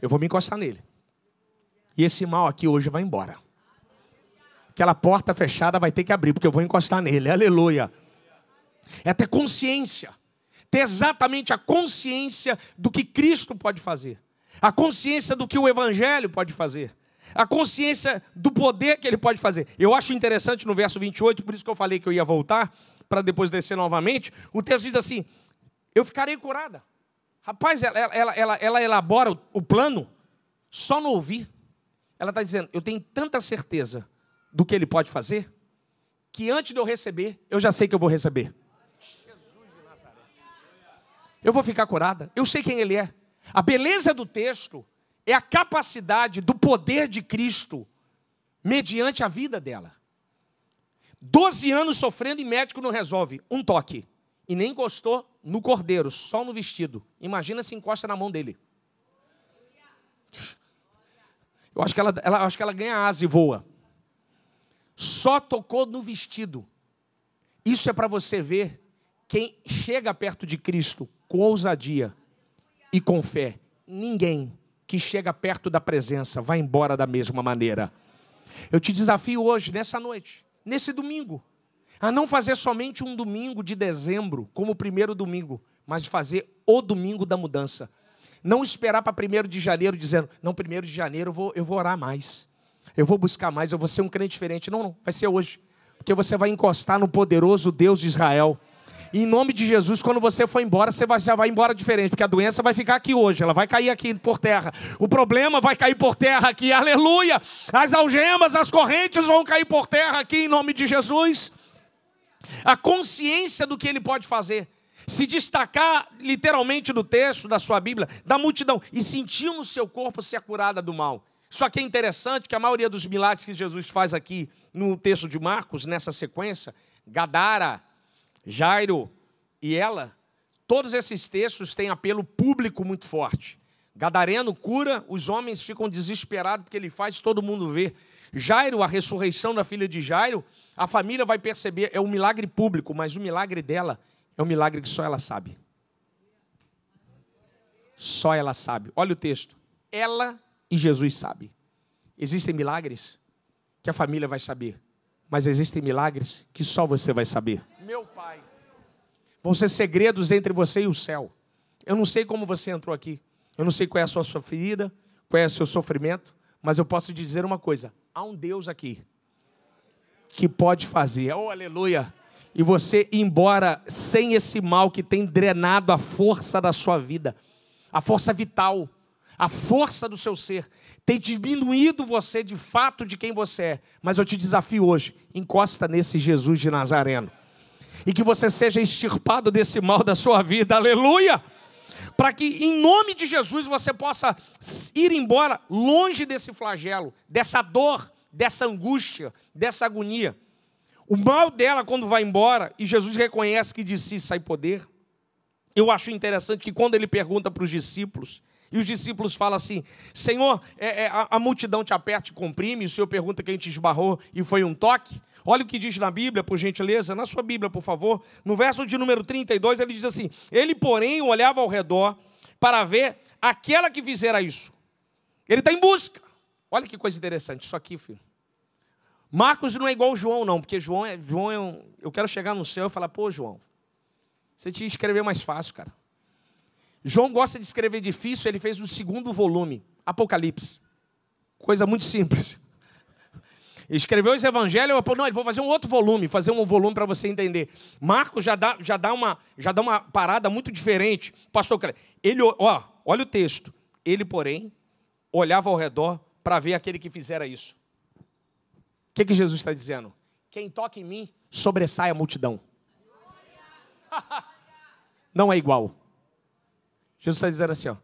Eu vou me encostar nele. E esse mal aqui hoje vai embora. Aquela porta fechada vai ter que abrir, porque eu vou encostar nele. Aleluia. É ter consciência. Ter exatamente a consciência do que Cristo pode fazer, a consciência do que o Evangelho pode fazer, a consciência do poder que ele pode fazer. Eu acho interessante no verso 28, por isso que eu falei que eu ia voltar, para depois descer novamente, o texto diz assim: eu ficarei curada. Rapaz, ela elabora o plano só no ouvir. Ela está dizendo: eu tenho tanta certeza do que ele pode fazer, que antes de eu receber, eu já sei que eu vou receber. Eu vou ficar curada, eu sei quem ele é. A beleza do texto é a capacidade do poder de Cristo mediante a vida dela. 12 anos sofrendo e médico não resolve, um toque. E nem encostou no cordeiro, só no vestido. Imagina se encosta na mão dele. Eu acho que ela ganha asa e voa. Só tocou no vestido. Isso é para você ver quem chega perto de Cristo com ousadia e com fé. Ninguém que chega perto da presença vai embora da mesma maneira. Eu te desafio hoje, nessa noite, nesse domingo, a não fazer somente um domingo de dezembro, como o primeiro domingo, mas fazer o domingo da mudança. Não esperar para 1º de janeiro dizendo: não, 1º de janeiro eu vou orar mais, eu vou buscar mais, eu vou ser um crente diferente. Não, vai ser hoje, porque você vai encostar no poderoso Deus de Israel. E em nome de Jesus, quando você for embora, você já vai embora diferente, porque a doença vai ficar aqui hoje, ela vai cair aqui por terra, o problema vai cair por terra aqui, aleluia, as algemas, as correntes vão cair por terra aqui em nome de Jesus. A consciência do que ele pode fazer, se destacar literalmente do texto da sua Bíblia, da multidão, e sentir no seu corpo ser curada do mal. Isso aqui é interessante, que a maioria dos milagres que Jesus faz aqui no texto de Marcos, nessa sequência, Gadara, Jairo e ela, todos esses textos têm apelo público muito forte. Gadareno cura, os homens ficam desesperados porque ele faz, todo mundo vê. Jairo, a ressurreição da filha de Jairo, a família vai perceber, é um milagre público, mas o milagre dela é um milagre que só ela sabe. Só ela sabe. Olha o texto. Ela e Jesus sabem. Existem milagres que a família vai saber, mas existem milagres que só você vai saber. Meu Pai, vão ser segredos entre você e o céu. Eu não sei como você entrou aqui, eu não sei qual é a sua ferida, qual é o seu sofrimento, mas eu posso te dizer uma coisa: há um Deus aqui que pode fazer, oh aleluia, e você ir embora sem esse mal que tem drenado a força da sua vida, a força vital, a força do seu ser, tem diminuído você de fato de quem você é. Mas eu te desafio hoje, encosta nesse Jesus de Nazareno, e que você seja extirpado desse mal da sua vida, aleluia, para que em nome de Jesus você possa ir embora longe desse flagelo, dessa dor, dessa angústia, dessa agonia. O mal dela quando vai embora, e Jesus reconhece que de si sai poder. Eu acho interessante que quando ele pergunta para os discípulos, e os discípulos falam assim: Senhor, a multidão te aperta e comprime, e o Senhor pergunta quem te esbarrou e foi um toque. Olha o que diz na Bíblia, por gentileza, na sua Bíblia, por favor. No verso de número 32, ele diz assim: ele, porém, olhava ao redor para ver aquela que fizera isso. Ele está em busca. Olha que coisa interessante, isso aqui, filho. Marcos não é igual ao João, não, porque João eu quero chegar no céu e falar: pô, João, você tinha que escrever mais fácil, cara. João gosta de escrever difícil, ele fez o 2º volume, Apocalipse. Coisa muito simples. Escreveu esse evangelho, não, ele vou fazer um outro volume, para você entender. Marcos já dá uma parada muito diferente. Pastor Cleber, olha o texto. Ele, porém, olhava ao redor para ver aquele que fizera isso. O que Jesus está dizendo? Quem toca em mim, sobressai a multidão. Não é igual. Jesus está dizendo assim, ó,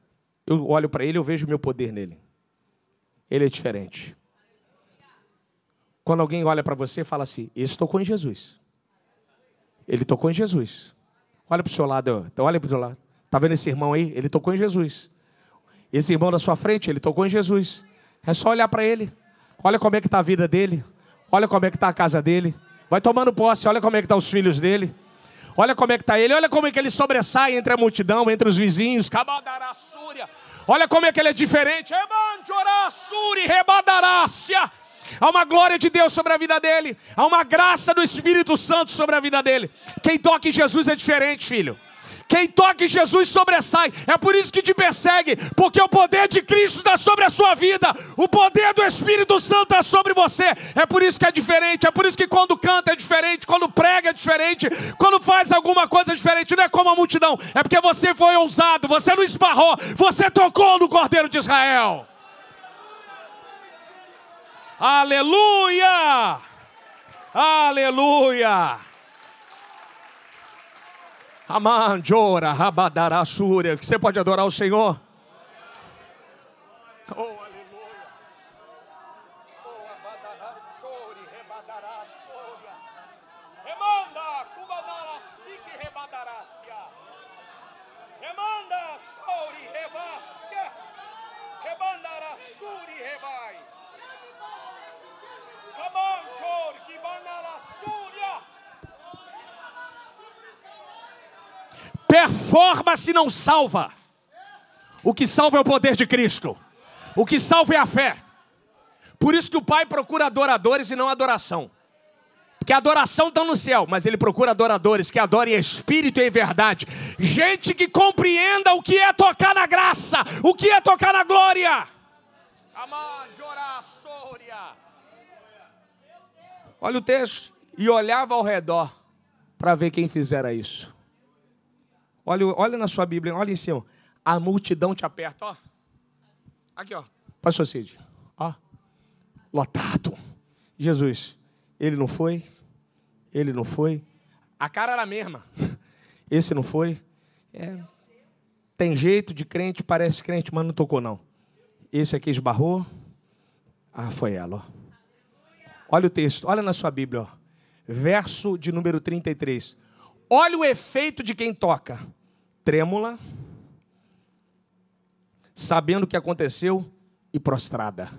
eu olho para ele, eu vejo o meu poder nele. Ele é diferente. Quando alguém olha para você e fala assim, esse tocou em Jesus. Ele tocou em Jesus. Olha para o seu lado, olha para o seu lado. Está vendo esse irmão aí? Ele tocou em Jesus. Esse irmão da sua frente, ele tocou em Jesus. É só olhar para ele. Olha como é que está a vida dele. Olha como é que está a casa dele. Vai tomando posse, olha como é que estão os filhos dele. Olha como é que está ele. Olha como é que ele sobressai entre a multidão, entre os vizinhos. Olha como é que ele é diferente. Há uma glória de Deus sobre a vida dele. Há uma graça do Espírito Santo sobre a vida dele. Quem toca em Jesus é diferente, filho. Quem toca em Jesus sobressai. É por isso que te persegue. Porque o poder de Cristo está sobre a sua vida. O poder do Espírito Santo está sobre você. É por isso que é diferente. É por isso que quando canta é diferente. Quando prega é diferente. Quando faz alguma coisa diferente. Não é como a multidão. É porque você foi ousado. Você não esbarrou. Você tocou no Cordeiro de Israel. Aleluia! Aleluia! Amandora, rabadarassúria. Que você pode adorar o Senhor? Oh, aleluia. Oh, abadarassúria, rebadarassúria. Remanda, cubadarasique, rebadarássia. Remanda, souri, rebássia. Rebandarassúria, rebai. Camanchor, que banarassúria. Performance não salva. O que salva é o poder de Cristo. O que salva é a fé. Por isso que o Pai procura adoradores e não adoração. Porque a adoração está no céu, mas Ele procura adoradores que adorem em espírito e em verdade. Gente que compreenda o que é tocar na graça, o que é tocar na glória. Olha o texto. E olhava ao redor para ver quem fizera isso. Olha na sua Bíblia, olha em cima. A multidão te aperta, ó. Aqui, ó. Pastor Cid. Ó. Lotado. Jesus. Ele não foi. Ele não foi. A cara era a mesma. Esse não foi. Tem jeito de crente, parece crente, mas não tocou não. Esse aqui esbarrou. Ah, foi ela, ó. Olha o texto. Olha na sua Bíblia, ó. Verso de número 33. Olha o efeito de quem toca. Trêmula, sabendo o que aconteceu e prostrada,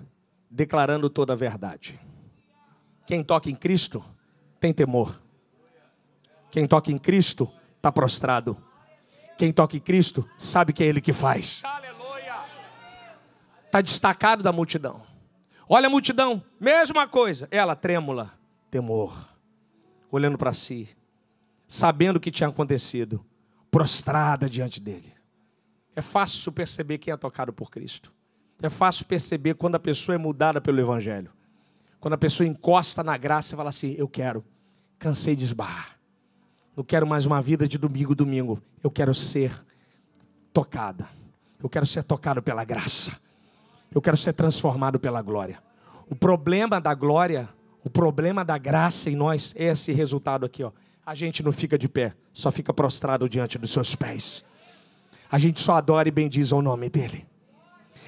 declarando toda a verdade. Quem toca em Cristo tem temor. Quem toca em Cristo está prostrado. Quem toca em Cristo sabe que é Ele que faz. Está destacado da multidão. Olha a multidão, mesma coisa. Ela trêmula, temor, olhando para si, sabendo o que tinha acontecido, prostrada diante dele. É fácil perceber quem é tocado por Cristo. É fácil perceber quando a pessoa é mudada pelo Evangelho. Quando a pessoa encosta na graça e fala assim, eu quero, cansei de esbarrar. Não quero mais uma vida de domingo. Eu quero ser tocada. Eu quero ser tocado pela graça. Eu quero ser transformado pela glória. O problema da glória, o problema da graça em nós é esse resultado aqui, ó. A gente não fica de pé, só fica prostrado diante dos seus pés. A gente só adora e bendiz o nome dele.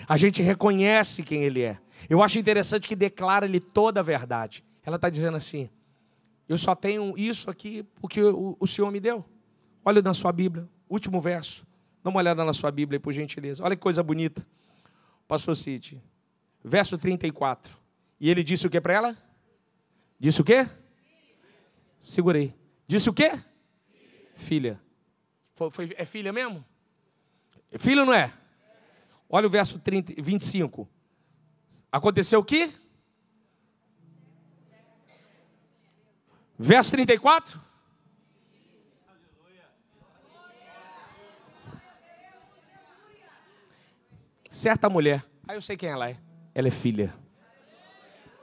A gente reconhece quem ele é. Eu acho interessante que declara-lhe toda a verdade. Ela está dizendo assim, eu só tenho isso aqui porque o Senhor me deu. Olha na sua Bíblia, último verso. Dá uma olhada na sua Bíblia, por gentileza. Olha que coisa bonita. Pastor Cid, verso 34. E ele disse o que para ela? Disse o quê? Segurei. Disse o quê? Filha. É filha mesmo? É filho ou não é? Olha o verso 25. Aconteceu o quê? Verso 34. Certa mulher. Eu sei quem ela é. Ela é filha.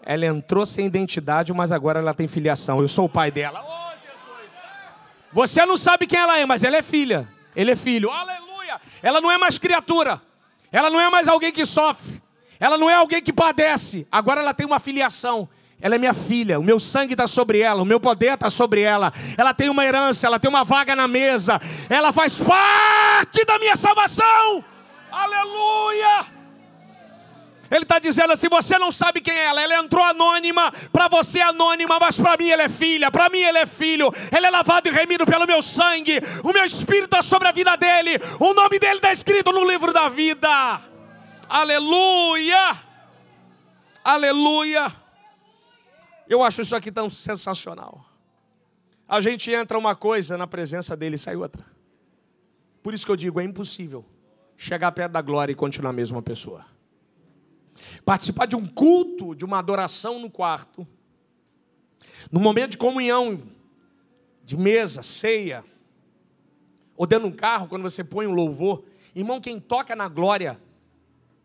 Ela entrou sem identidade, mas agora ela tem filiação. Eu sou o pai dela. Oh, Jesus! Você não sabe quem ela é, mas ela é filha. Ele é filho. Aleluia! Ela não é mais criatura. Ela não é mais alguém que sofre. Ela não é alguém que padece. Agora ela tem uma filiação. Ela é minha filha, o meu sangue está sobre ela, o meu poder está sobre ela. Ela tem uma herança, ela tem uma vaga na mesa. Ela faz parte da minha salvação. Aleluia! Ele está dizendo assim, você não sabe quem é ela. Ela entrou anônima, para você é anônima, mas para mim ela é filha, para mim ele é filho. Ele é lavado e remido pelo meu sangue. O meu espírito está sobre a vida dele. O nome dele está escrito no livro da vida. Aleluia! Aleluia! Eu acho isso aqui tão sensacional. A gente entra uma coisa na presença dele e sai outra. Por isso que eu digo, é impossível chegar perto da glória e continuar a mesma pessoa. Participar de um culto, de uma adoração no quarto, no momento de comunhão, de mesa, ceia, ou dentro de um carro, quando você põe um louvor. Irmão, quem toca na glória,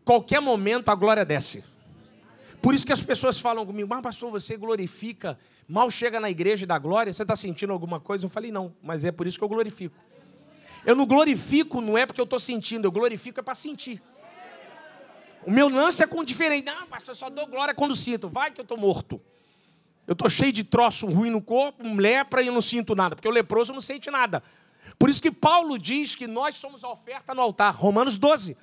qualquer momento a glória desce. Por isso que as pessoas falam comigo, mas pastor, você glorifica, mal chega na igreja e dá glória, você está sentindo alguma coisa? Eu falei, não, mas é por isso que eu glorifico. Eu não glorifico, não é porque eu estou sentindo, eu glorifico é para sentir. O meu lance é com diferente. Não, pastor, eu só dou glória quando sinto. Vai que eu estou morto. Eu estou cheio de troço ruim no corpo, lepra e eu não sinto nada, porque o leproso não sente nada. Por isso que Paulo diz que nós somos a oferta no altar. Romanos 12.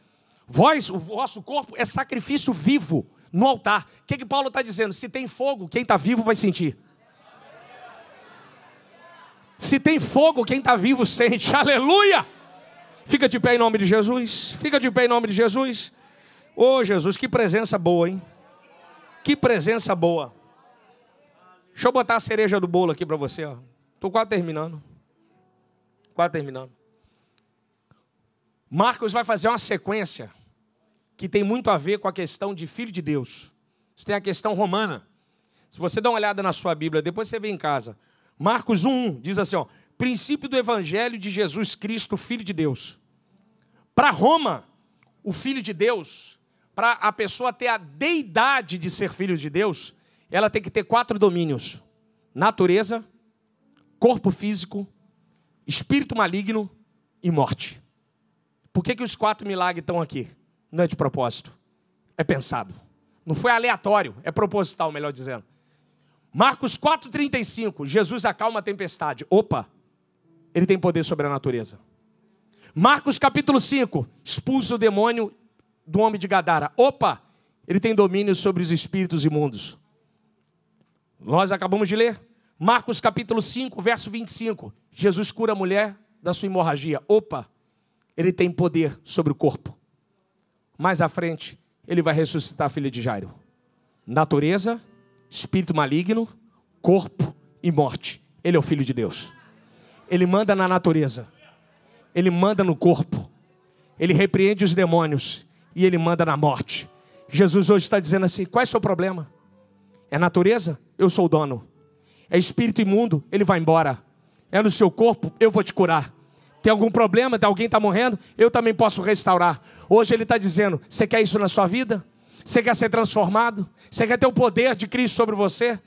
Vós, o vosso corpo é sacrifício vivo no altar. O que Paulo está dizendo? Se tem fogo, quem está vivo vai sentir. Se tem fogo, quem está vivo sente. Aleluia! Fica de pé em nome de Jesus. Fica de pé em nome de Jesus. Ô Jesus, que presença boa, hein? Que presença boa. Deixa eu botar a cereja do bolo aqui para você, ó. Estou quase terminando. Quase terminando. Marcos vai fazer uma sequência que tem muito a ver com a questão de filho de Deus. Você tem a questão romana. Se você dá uma olhada na sua Bíblia, depois você vê em casa. Marcos 1:1 diz assim, ó, princípio do evangelho de Jesus Cristo, Filho de Deus. Para Roma, o Filho de Deus, para a pessoa ter a deidade de ser filho de Deus, ela tem que ter 4 domínios. Natureza, corpo físico, espírito maligno e morte. Por que os 4 milagres estão aqui? Não é de propósito, é pensado. Não foi aleatório, é proposital, melhor dizendo. Marcos 4:35, Jesus acalma a tempestade. Opa, ele tem poder sobre a natureza. Marcos capítulo 5, expulsa o demônio do homem de Gadara. Opa, ele tem domínio sobre os espíritos imundos. Nós acabamos de ler. Marcos capítulo 5, verso 25. Jesus cura a mulher da sua hemorragia. Opa, ele tem poder sobre o corpo. Mais à frente, ele vai ressuscitar a filha de Jairo. Natureza, espírito maligno, corpo e morte. Ele é o Filho de Deus. Ele manda na natureza. Ele manda no corpo. Ele repreende os demônios. E ele manda na morte. Jesus hoje está dizendo assim, qual é o seu problema? É natureza? Eu sou o dono. É espírito imundo? Ele vai embora. É no seu corpo? Eu vou te curar. Tem algum problema? Alguém está morrendo? Eu também posso restaurar. Hoje ele está dizendo, você quer isso na sua vida? Você quer ser transformado? Você quer ter o poder de Cristo sobre você?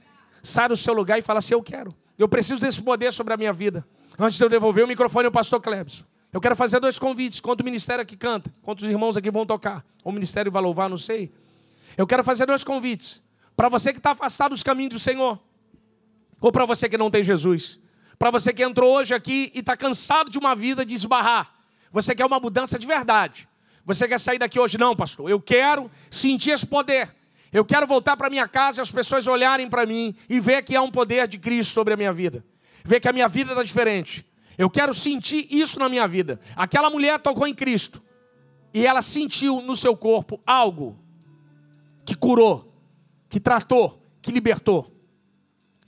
Sai do seu lugar e fala assim, eu quero. Eu preciso desse poder sobre a minha vida. Antes de eu devolver o microfone ao pastor Clébson, eu quero fazer 2 convites. Quanto o ministério aqui canta, quantos irmãos aqui vão tocar, ou o ministério vai louvar, não sei. Eu quero fazer 2 convites. Para você que está afastado dos caminhos do Senhor, ou para você que não tem Jesus. Para você que entrou hoje aqui e está cansado de uma vida de esbarrar. Você quer uma mudança de verdade. Você quer sair daqui hoje? Não, pastor. Eu quero sentir esse poder. Eu quero voltar para minha casa e as pessoas olharem para mim e ver que há um poder de Cristo sobre a minha vida. Ver que a minha vida está diferente. Eu quero sentir isso na minha vida. Aquela mulher tocou em Cristo. E ela sentiu no seu corpo algo que curou, que tratou, que libertou.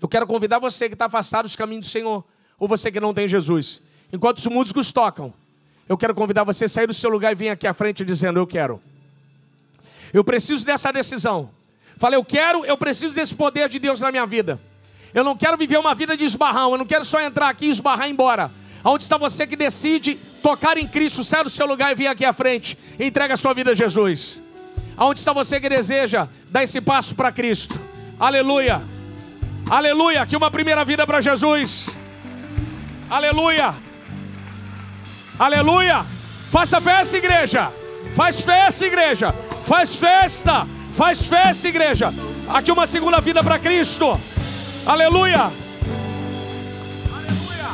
Eu quero convidar você que está afastado dos caminhos do Senhor, ou você que não tem Jesus. Enquanto os músicos tocam, eu quero convidar você a sair do seu lugar e vir aqui à frente dizendo, eu quero. Eu preciso dessa decisão. Falei, eu preciso desse poder de Deus na minha vida. Eu não quero viver uma vida de esbarrão, eu não quero só entrar aqui e esbarrar e ir embora. Onde está você que decide tocar em Cristo, sai do seu lugar e vir aqui à frente e entrega a sua vida a Jesus. Aonde está você que deseja dar esse passo para Cristo? Aleluia. Aleluia. Aqui uma primeira vida para Jesus. Aleluia. Aleluia. Faça festa, igreja. Faz festa, igreja. Faz festa. Faz festa, igreja. Aqui uma segunda vida para Cristo. Aleluia. Aleluia.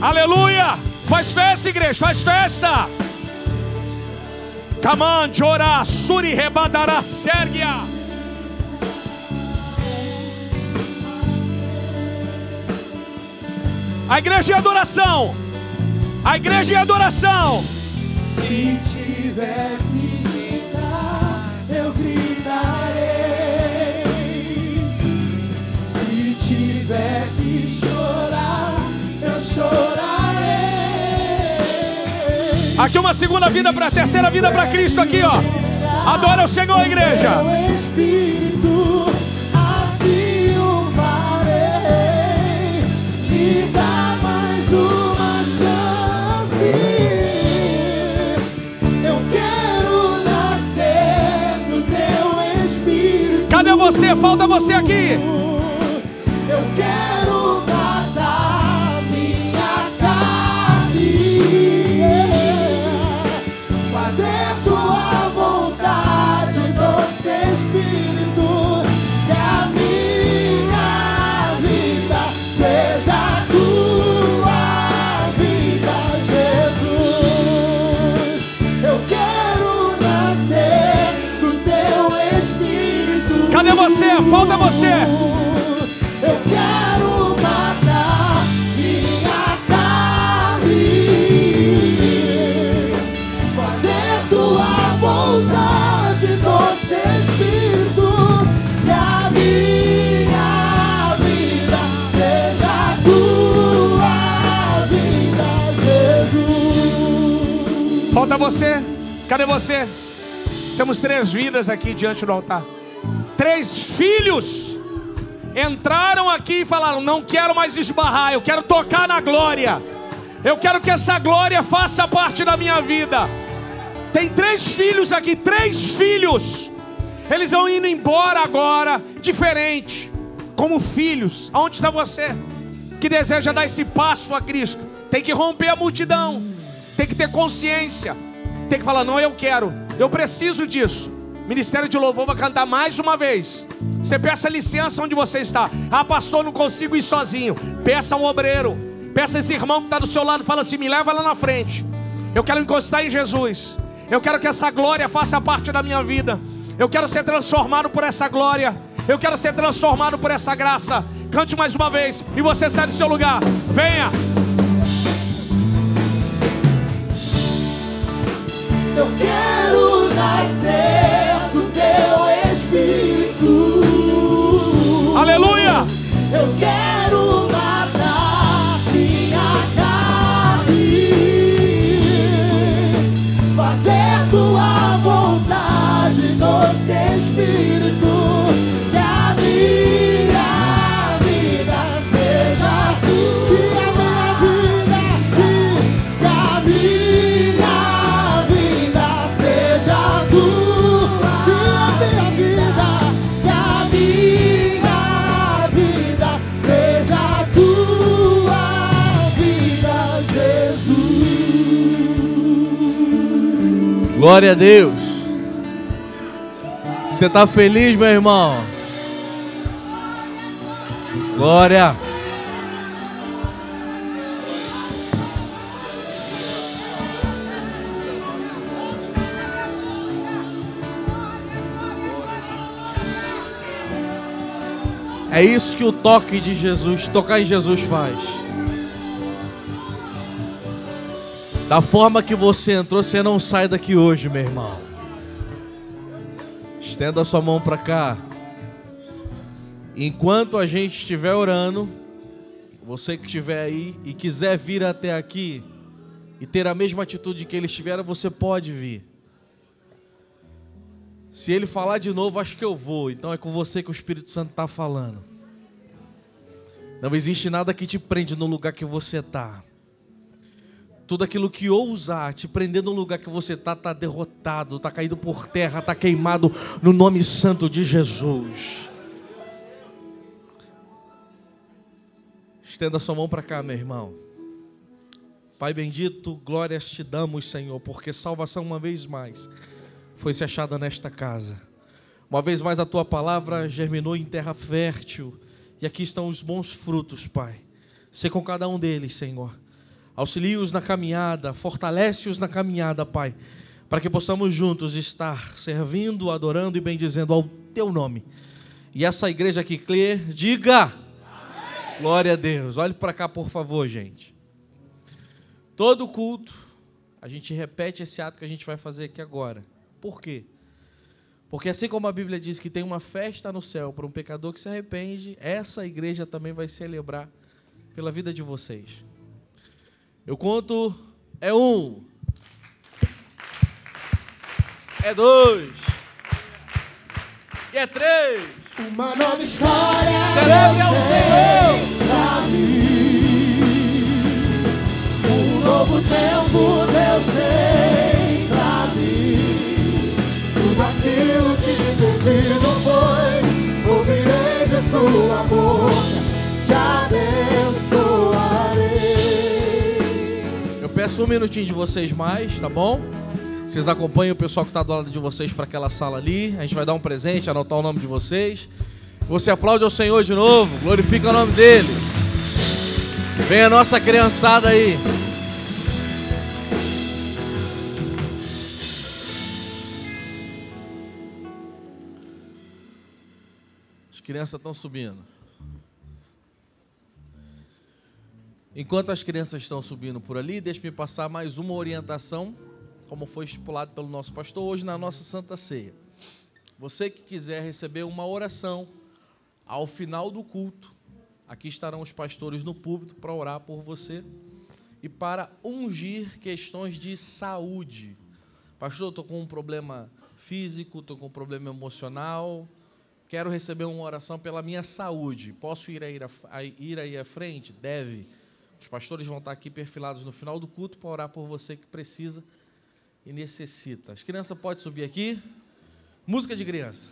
Aleluia. Faz festa, igreja. Faz festa. Kaman, Jorá, Suri, Rebadará, Sérgia. A igreja é adoração. A igreja é adoração. Se tiver que gritar, eu gritarei. Se tiver que chorar, eu chorarei. Aqui uma segunda vida para a terceira vida para Cristo aqui, ó. Adora o Senhor, igreja. Meu espírito assim o farei. Me dá mais uma chance. Eu quero nascer no teu espírito. Cadê você? Falta você aqui. Eu quero matar minha carne, fazer tua vontade, doce Espírito, que a minha vida seja tua vida, Jesus. Eu quero nascer no teu Espírito. Cadê você? Falta você. Eu quero matar minha carne, fazer tua vontade, doce Espírito, que a minha vida seja tua vida, Jesus. Falta você. Cadê você? Temos 3 vidas aqui diante do altar. 3 filhos entraram aqui e falaram: não quero mais esbarrar, eu quero tocar na glória. Eu quero que essa glória faça parte da minha vida. Tem 3 filhos aqui, 3 filhos. Eles vão indo embora agora, diferente, como filhos. Aonde está você, que deseja dar esse passo a Cristo? Tem que romper a multidão, tem que ter consciência, tem que falar: não, eu quero, eu preciso disso. Ministério de Louvor vai cantar mais uma vez. Você peça licença onde você está. Ah, pastor, não consigo ir sozinho. Peça um obreiro. Peça esse irmão que está do seu lado. Fala assim: me leva lá na frente. Eu quero encostar em Jesus. Eu quero que essa glória faça parte da minha vida. Eu quero ser transformado por essa glória. Eu quero ser transformado por essa graça. Cante mais uma vez. E você sai do seu lugar. Venha. Eu quero nascer do teu Espírito. Aleluia. Eu quero matar minha carne, fazer tua vontade, doce Espírito, que a minha vida seja tua. Que a minha vida seja tua. Que a minha vida seja tua vida, Jesus. Glória a Deus. Você está feliz, meu irmão? Glória. É isso que o toque de Jesus, tocar em Jesus faz. Da forma que você entrou, você não sai daqui hoje, meu irmão. Estenda a sua mão para cá. Enquanto a gente estiver orando, você que estiver aí e quiser vir até aqui e ter a mesma atitude que eles tiveram, você pode vir. Se ele falar de novo, acho que eu vou. Então é com você que o Espírito Santo está falando. Não existe nada que te prende no lugar que você está. Tudo aquilo que ousar te prender no lugar que você está derrotado, está caído por terra, está queimado no nome santo de Jesus. Estenda sua mão para cá, meu irmão. Pai bendito, glórias te damos, Senhor, porque salvação uma vez mais foi se achada nesta casa. Uma vez mais a tua palavra germinou em terra fértil e aqui estão os bons frutos, Pai. Sê com cada um deles, Senhor. Auxilia-os na caminhada, fortalece-os na caminhada, Pai, para que possamos juntos estar servindo, adorando e bendizendo ao Teu nome. E essa igreja aqui, crê, diga: amém. Glória a Deus. Olhe para cá, por favor, gente. Todo culto, a gente repete esse ato que a gente vai fazer aqui agora. Por quê? Porque assim como a Bíblia diz que tem uma festa no céu para um pecador que se arrepende, essa igreja também vai celebrar pela vida de vocês. Eu conto, é 1, é 2, e é 3. Uma nova história. Celebre ao Senhor. Pra mim, um novo tempo Deus tem pra mim. Tudo aquilo que perdido foi, ouvirei de sua boca, te abençoarei. Eu peço um minutinho de vocês mais, tá bom? Vocês acompanham o pessoal que está do lado de vocês para aquela sala ali. A gente vai dar um presente, anotar o nome de vocês. Você aplaude ao Senhor de novo, glorifica o nome dEle. Vem a nossa criançada aí. As crianças estão subindo. Enquanto as crianças estão subindo por ali, deixe-me passar mais uma orientação, como foi estipulado pelo nosso pastor hoje na nossa Santa Ceia. Você que quiser receber uma oração ao final do culto, aqui estarão os pastores no púlpito para orar por você e para ungir questões de saúde. Pastor, estou com um problema físico, estou com um problema emocional, quero receber uma oração pela minha saúde. Posso ir aí à frente? Deve. Os pastores vão estar aqui perfilados no final do culto para orar por você que precisa e necessita. As crianças podem subir aqui. Música de criança.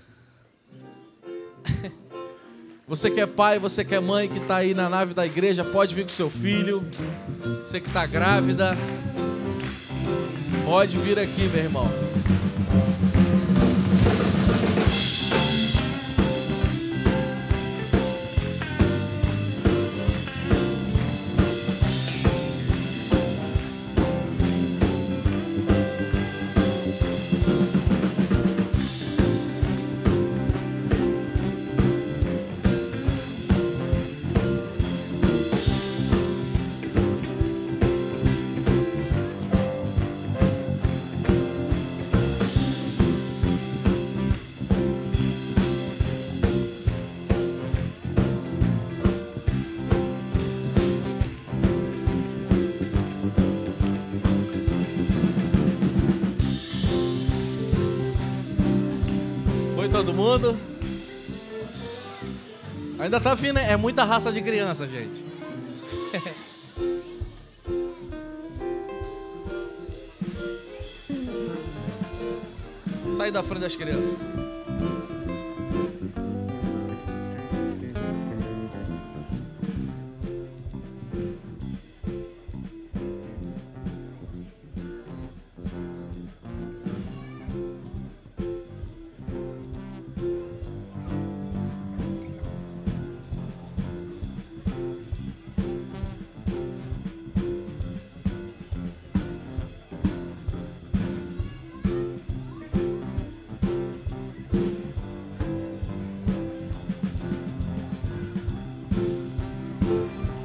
Você que é pai, você que é mãe, que está aí na nave da igreja, pode vir com seu filho. Você que está grávida, pode vir aqui, meu irmão. Todo mundo? Ainda tá vindo, é muita raça de criança, gente. Sai da frente das crianças.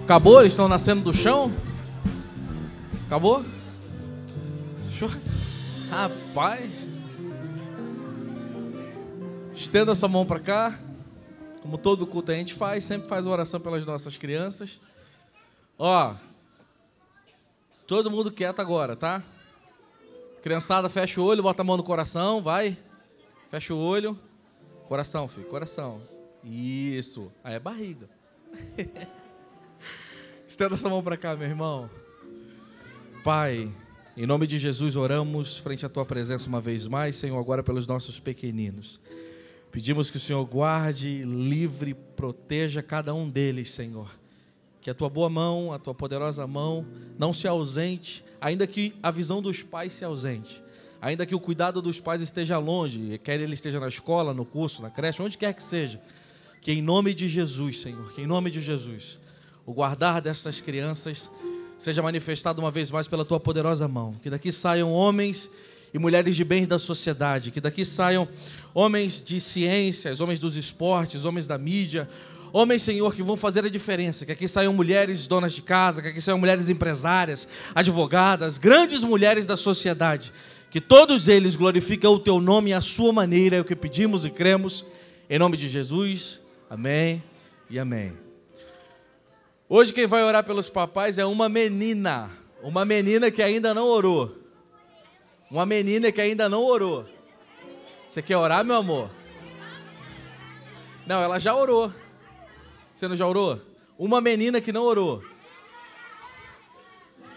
Acabou? Eles estão nascendo do chão? Acabou? Rapaz. Estenda sua mão para cá. Como todo culto a gente faz, sempre faz oração pelas nossas crianças. Ó, todo mundo quieto agora, tá? Criançada, fecha o olho, bota a mão no coração, vai. Fecha o olho. Coração, filho, coração. Isso. Aí é barriga. Estenda essa mão para cá, meu irmão. Pai, em nome de Jesus oramos frente à Tua presença uma vez mais, Senhor, agora pelos nossos pequeninos. Pedimos que o Senhor guarde, livre, proteja cada um deles, Senhor. Que a Tua boa mão, a Tua poderosa mão não se ausente, ainda que a visão dos pais se ausente, ainda que o cuidado dos pais esteja longe, quer ele esteja na escola, no curso, na creche, onde quer que seja. Que em nome de Jesus, Senhor, que em nome de Jesus, o guardar dessas crianças seja manifestado uma vez mais pela Tua poderosa mão. Que daqui saiam homens e mulheres de bens da sociedade, que daqui saiam homens de ciências, homens dos esportes, homens da mídia, homens, Senhor, que vão fazer a diferença. Que aqui saiam mulheres donas de casa, que aqui saiam mulheres empresárias, advogadas, grandes mulheres da sociedade. Que todos eles glorifiquem o Teu nome e a Sua maneira, é o que pedimos e cremos, em nome de Jesus. Amém e amém. Hoje quem vai orar pelos papais é uma menina que ainda não orou. Uma menina que ainda não orou. Você quer orar, meu amor? Não, ela já orou. Você não já orou? Uma menina que não orou.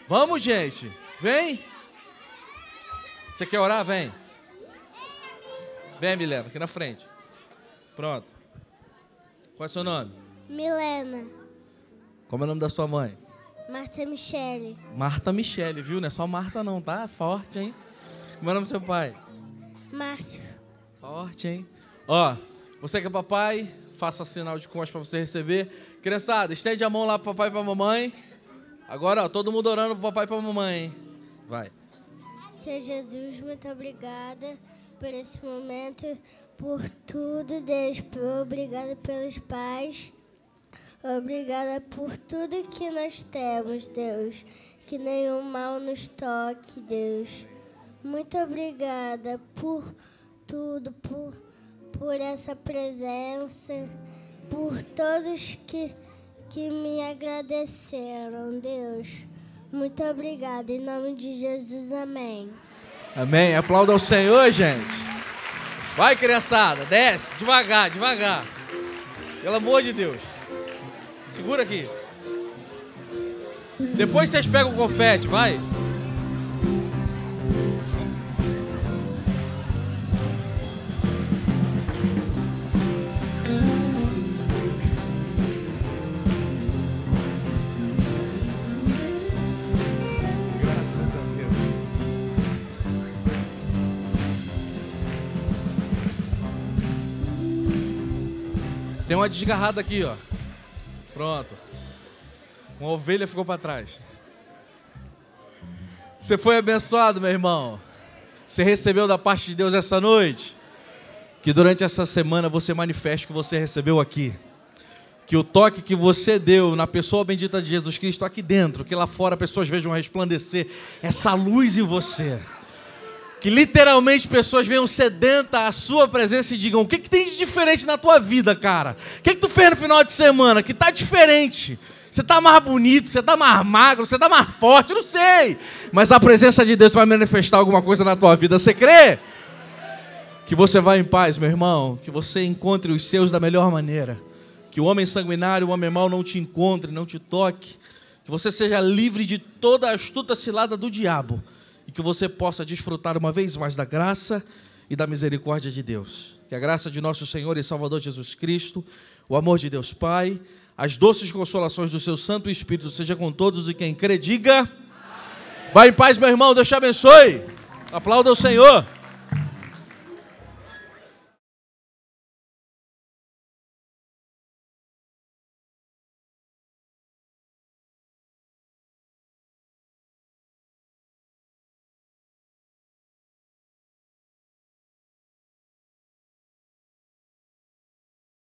Vamos, gente. Vem. Você quer orar? Vem. Vem, Milena, aqui na frente. Pronto. Qual é o seu nome? Milena. Como é o nome da sua mãe? Marta Michele. Marta Michele, viu? Não é só Marta não, tá? Forte, hein? Como é o nome do seu pai? Márcio. Forte, hein? Ó, você que é papai, faça sinal de costas para você receber. Criançada, estende a mão lá pro papai e pra mamãe. Agora, ó, todo mundo orando pro papai e pra mamãe, hein? Vai. Senhor Jesus, muito obrigada por esse momento, por tudo, Deus. Obrigada pelos pais. Obrigada por tudo que nós temos, Deus. Que nenhum mal nos toque, Deus. Muito obrigada por tudo, por essa presença, por todos que me agradeceram, Deus. Muito obrigada. Em nome de Jesus, amém. Amém. Aplauda ao Senhor, gente. Vai, criançada, desce, devagar, devagar. Pelo amor de Deus. Segura aqui. Depois vocês pegam o confete, vai. Graças a Deus. Tem uma desgarrada aqui, ó. Pronto. Uma ovelha ficou para trás. Você foi abençoado, meu irmão? Você recebeu da parte de Deus essa noite? Que durante essa semana você manifeste o que você recebeu aqui. Que o toque que você deu na pessoa bendita de Jesus Cristo aqui dentro, que lá fora pessoas vejam resplandecer essa luz em você. Que literalmente pessoas venham sedentas à sua presença e digam: o que tem de diferente na tua vida, cara? O que tu fez no final de semana que tá diferente? Você tá mais bonito, você tá mais magro, você tá mais forte, eu não sei. Mas a presença de Deus vai manifestar alguma coisa na tua vida, você crê? Que você vá em paz, meu irmão. Que você encontre os seus da melhor maneira. Que o homem sanguinário, o homem mau não te encontre, não te toque. Que você seja livre de toda a astuta cilada do diabo. E que você possa desfrutar uma vez mais da graça e da misericórdia de Deus. Que a graça de nosso Senhor e Salvador Jesus Cristo, o amor de Deus Pai, as doces consolações do seu Santo Espírito seja com todos, e quem crê diga: vai em paz, meu irmão, Deus te abençoe. Aplauda o Senhor.